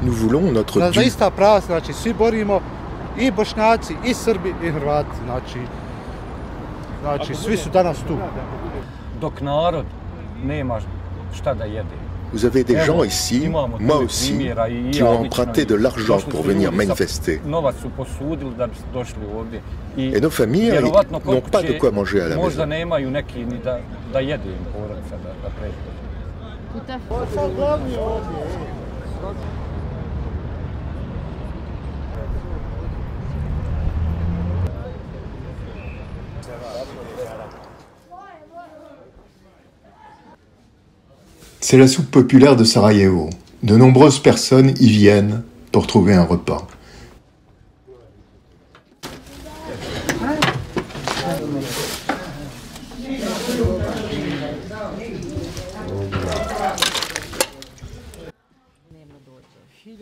Nous voulons notre dû. I Bošnjaci, i Srbi, i Hrvati, znači svi su danas tu. Dok narod nema šta da jede. Vous avez des gens ici, moi aussi, qui ont emprunté de l'argent pour venir manifester. Et nos familles n'ont pas de quoi manger à la maison. C'est la soupe populaire de Sarajevo. De nombreuses personnes y viennent pour trouver un repas.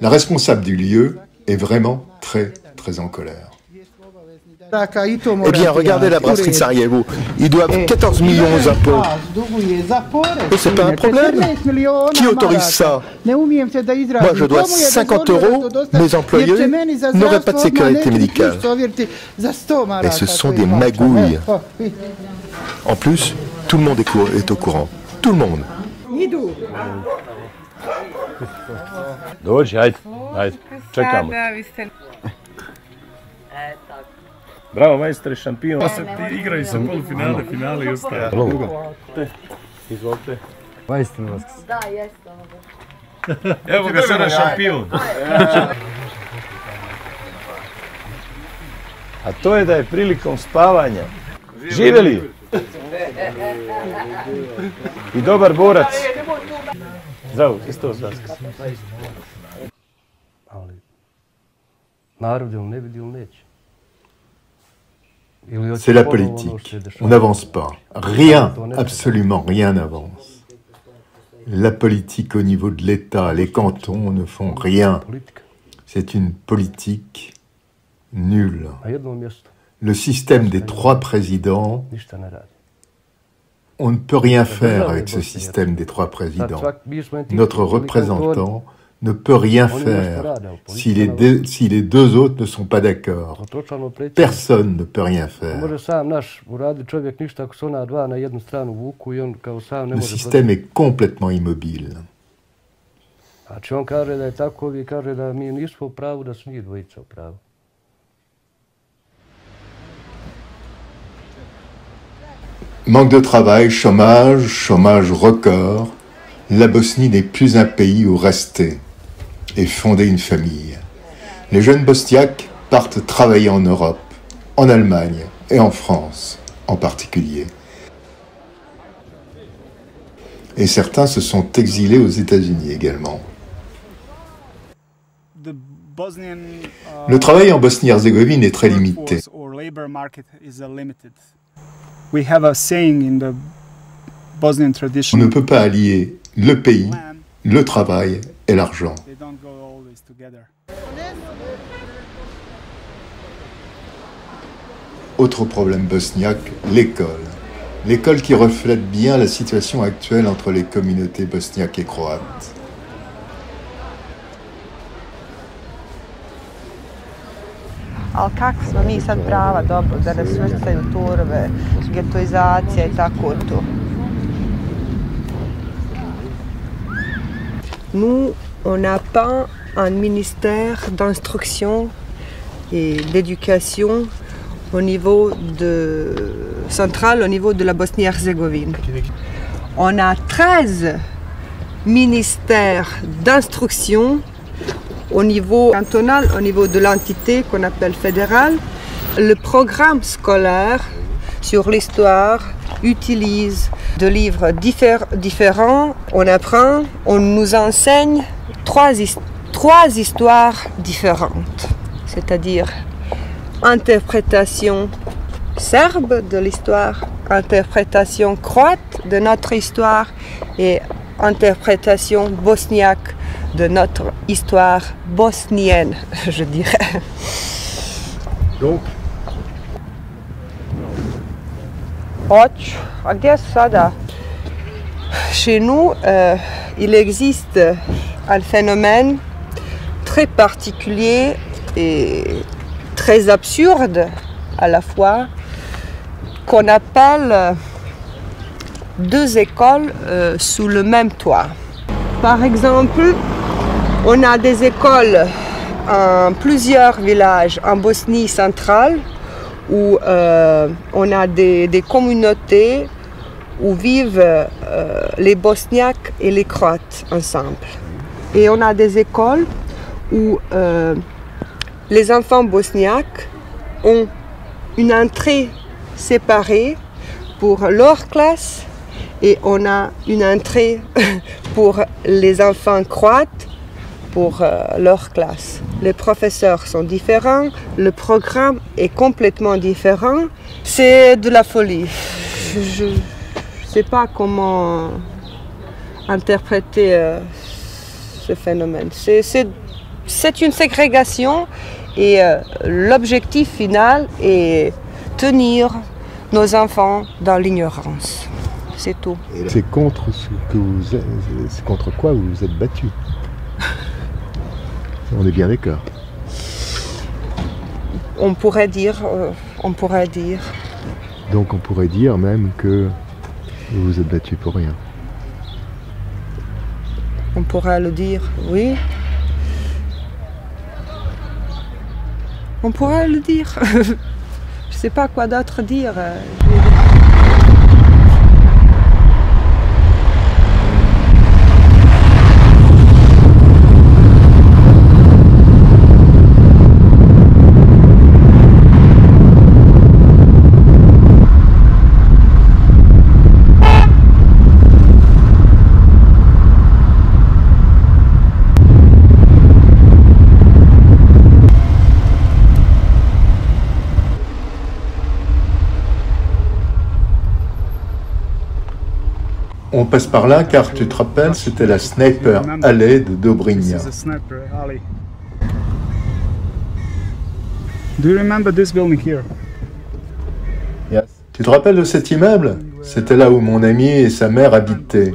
La responsable du lieu est vraiment très en colère. Eh bien, regardez la brasserie de Sarajevo. Ils doivent 14 millions aux impôts. Et c'est pas un problème. Qui autorise ça? Moi, je dois 50 €. Mes employés n'auraient pas de sécurité médicale. Et ce sont des magouilles. En plus, tout le monde est au courant. Tout le monde. Dođi, ajde, čekamo. Bravo, majstore, šampion. Igraju se polufinale, finale i ostalo. Izvolite. Majstor Vaskrs. Da, jeste. Evo ga sada šampion. A to je da je prilikom spavanja. Živeli! I dobar borac. Zdravo, Hristos Vaskrs. Ali, narod ili ne vidi ili neće. C'est la politique. On n'avance pas. Rien, absolument rien n'avance. La politique au niveau de l'État, les cantons ne font rien. C'est une politique nulle. Le système des 3 présidents, on ne peut rien faire avec ce système des 3 présidents. Notre représentant ne peut rien faire si les 2 autres ne sont pas d'accord. Personne ne peut rien faire. Le système est complètement immobile. Manque de travail, chômage record, la Bosnie n'est plus un pays où rester et fonder une famille. Les jeunes bosniaques partent travailler en Europe, en Allemagne et en France en particulier. Et certains se sont exilés aux États-Unis également. Le travail en Bosnie-Herzégovine est très limité. On ne peut pas allier le pays, le travail et l'argent. Autre problème bosniaque, l'école. L'école qui reflète bien la situation actuelle entre les communautés bosniaques et croates. Ali kako smo mi sad prava, dobro, da nas svrstaju turbe, getoizacija I tako to. Nous, on n'a pas un ministère d'instruction et d'éducation au niveau central, au niveau de la Bosnie-Herzégovine. On a 13 ministères d'instruction au niveau cantonal, au niveau de l'entité qu'on appelle fédérale. Le programme scolaire sur l'histoire utilise des livres différents. On apprend, on nous enseigne trois histoires différentes, c'est-à-dire interprétation serbe de l'histoire, interprétation croate de notre histoire et interprétation bosniaque de notre histoire bosnienne, je dirais. Donc, chez nous, il existe un phénomène très particulier et très absurde à la fois, qu'on appelle 2 écoles sous le même toit. Par exemple, on a des écoles en plusieurs villages en Bosnie centrale où on a des communautés où vivent les Bosniaques et les Croates ensemble. Et on a des écoles où les enfants bosniaques ont une entrée séparée pour leur classe et on a une entrée pour les enfants croates pour leur classe. Les professeurs sont différents, le programme est complètement différent. C'est de la folie. Je ne sais pas comment interpréter ce phénomène. C'est une ségrégation et l'objectif final est tenir nos enfants dans l'ignorance. C'est tout. C'est contre c'est contre quoi vous vous êtes battu. On est bien d'accord. On pourrait dire. Donc on pourrait dire même que vous vous êtes battu pour rien. On pourrait le dire, oui. On pourrait le dire. Je ne sais pas quoi d'autre dire. On passe par là car tu te rappelles, c'était la Sniper Alley de Dobrinja. Do you remember this building here? Yes. Tu te rappelles de cet immeuble? C'était là où mon ami et sa mère habitaient.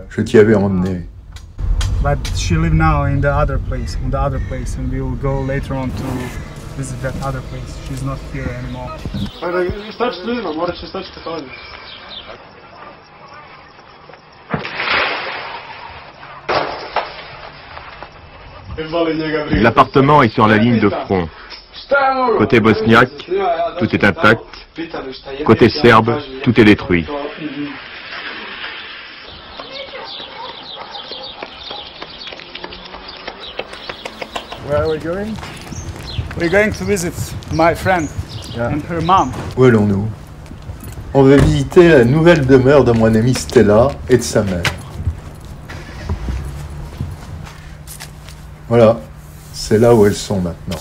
Je t'y avais emmené. But she lives now in the other place, and we will go later on to visit that other place. She's not here anymore. L'appartement est sur la ligne de front. Côté bosniaque, tout est intact. Côté serbe, tout est détruit. Where are we going? We're going to visit my friend and her mom. Où allons-nous? On va visiter la nouvelle demeure de mon amie Stella et de sa mère. Voilà, c'est là où elles sont maintenant.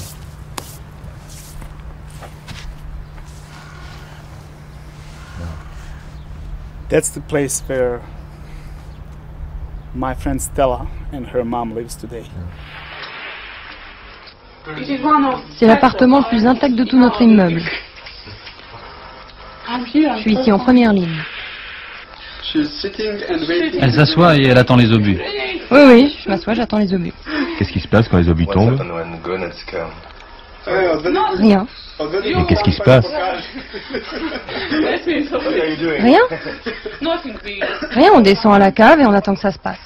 That's the place where my friend Stella and her mom lives today. C'est l'appartement le plus intact de tout notre immeuble. Je suis ici en première ligne. Elle s'assoit et elle attend les obus. Oui, oui, je m'assois, j'attends les obus. Qu'est-ce qui se passe quand les obus tombent? Rien. Et qu'est-ce qui se passe? Rien. Rien, on descend à la cave et on attend que ça se passe.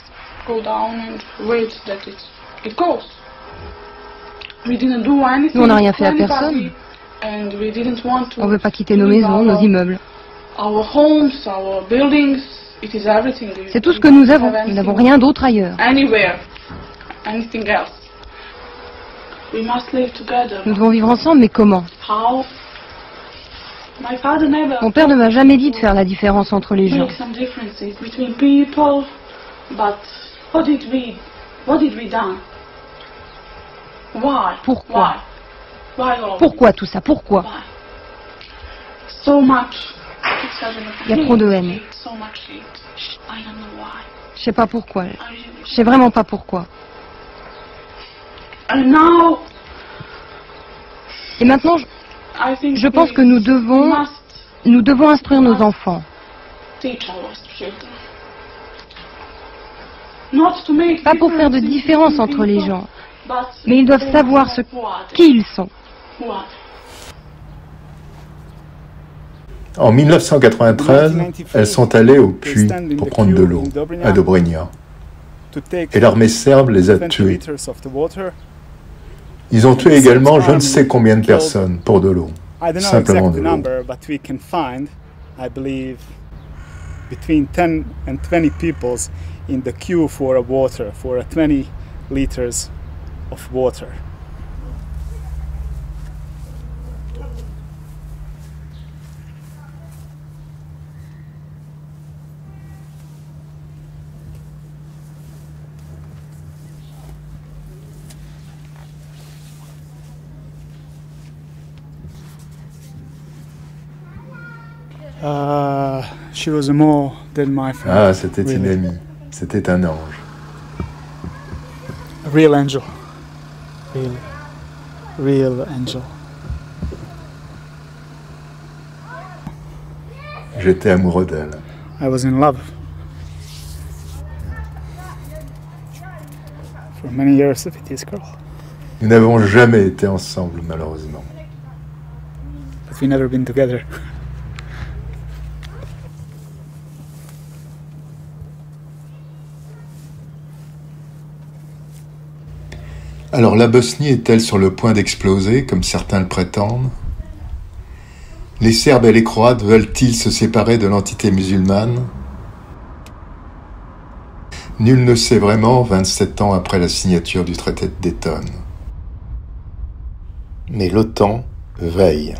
Nous, on n'a rien fait à personne. On ne veut pas quitter nos maisons, nos immeubles. C'est tout ce que nous avons. Nous n'avons rien d'autre ailleurs. Nous devons vivre ensemble, mais comment? Mon père ne m'a jamais dit de faire la différence entre les gens. Pourquoi? Pourquoi tout ça? Pourquoi? Il y a trop de haine. Je sais pas pourquoi. Je sais vraiment pas pourquoi. Et maintenant, je pense que nous devons instruire nos enfants. Pas pour faire de différence entre les gens, mais ils doivent savoir qui ils sont. En 1993, elles sont allées au puits pour prendre de l'eau, à Dobrinja. Et l'armée serbe les a tuées. Ils ont tué également je ne sais combien de personnes pour de l'eau, simplement de l'eau. Between 10 and 20 people in the queue for a water, for a 20 liters of water. She was more than my friend. Ah, c'était une amie. C'était un ange. A real angel. Really. Real angel. J'étais amoureux d'elle. I was in love. For many years with this girl. Nous n'avons jamais été ensemble, malheureusement. But we never been together. Alors la Bosnie est-elle sur le point d'exploser, comme certains le prétendent? Les Serbes et les Croates veulent-ils se séparer de l'entité musulmane? Nul ne sait vraiment 27 ans après la signature du traité de Dayton. Mais l'OTAN veille.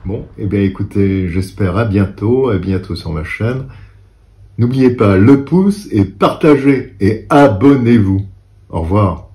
Bon, eh bien écoutez, j'espère à bientôt sur ma chaîne. N'oubliez pas le pouce et partagez et abonnez-vous. Au revoir.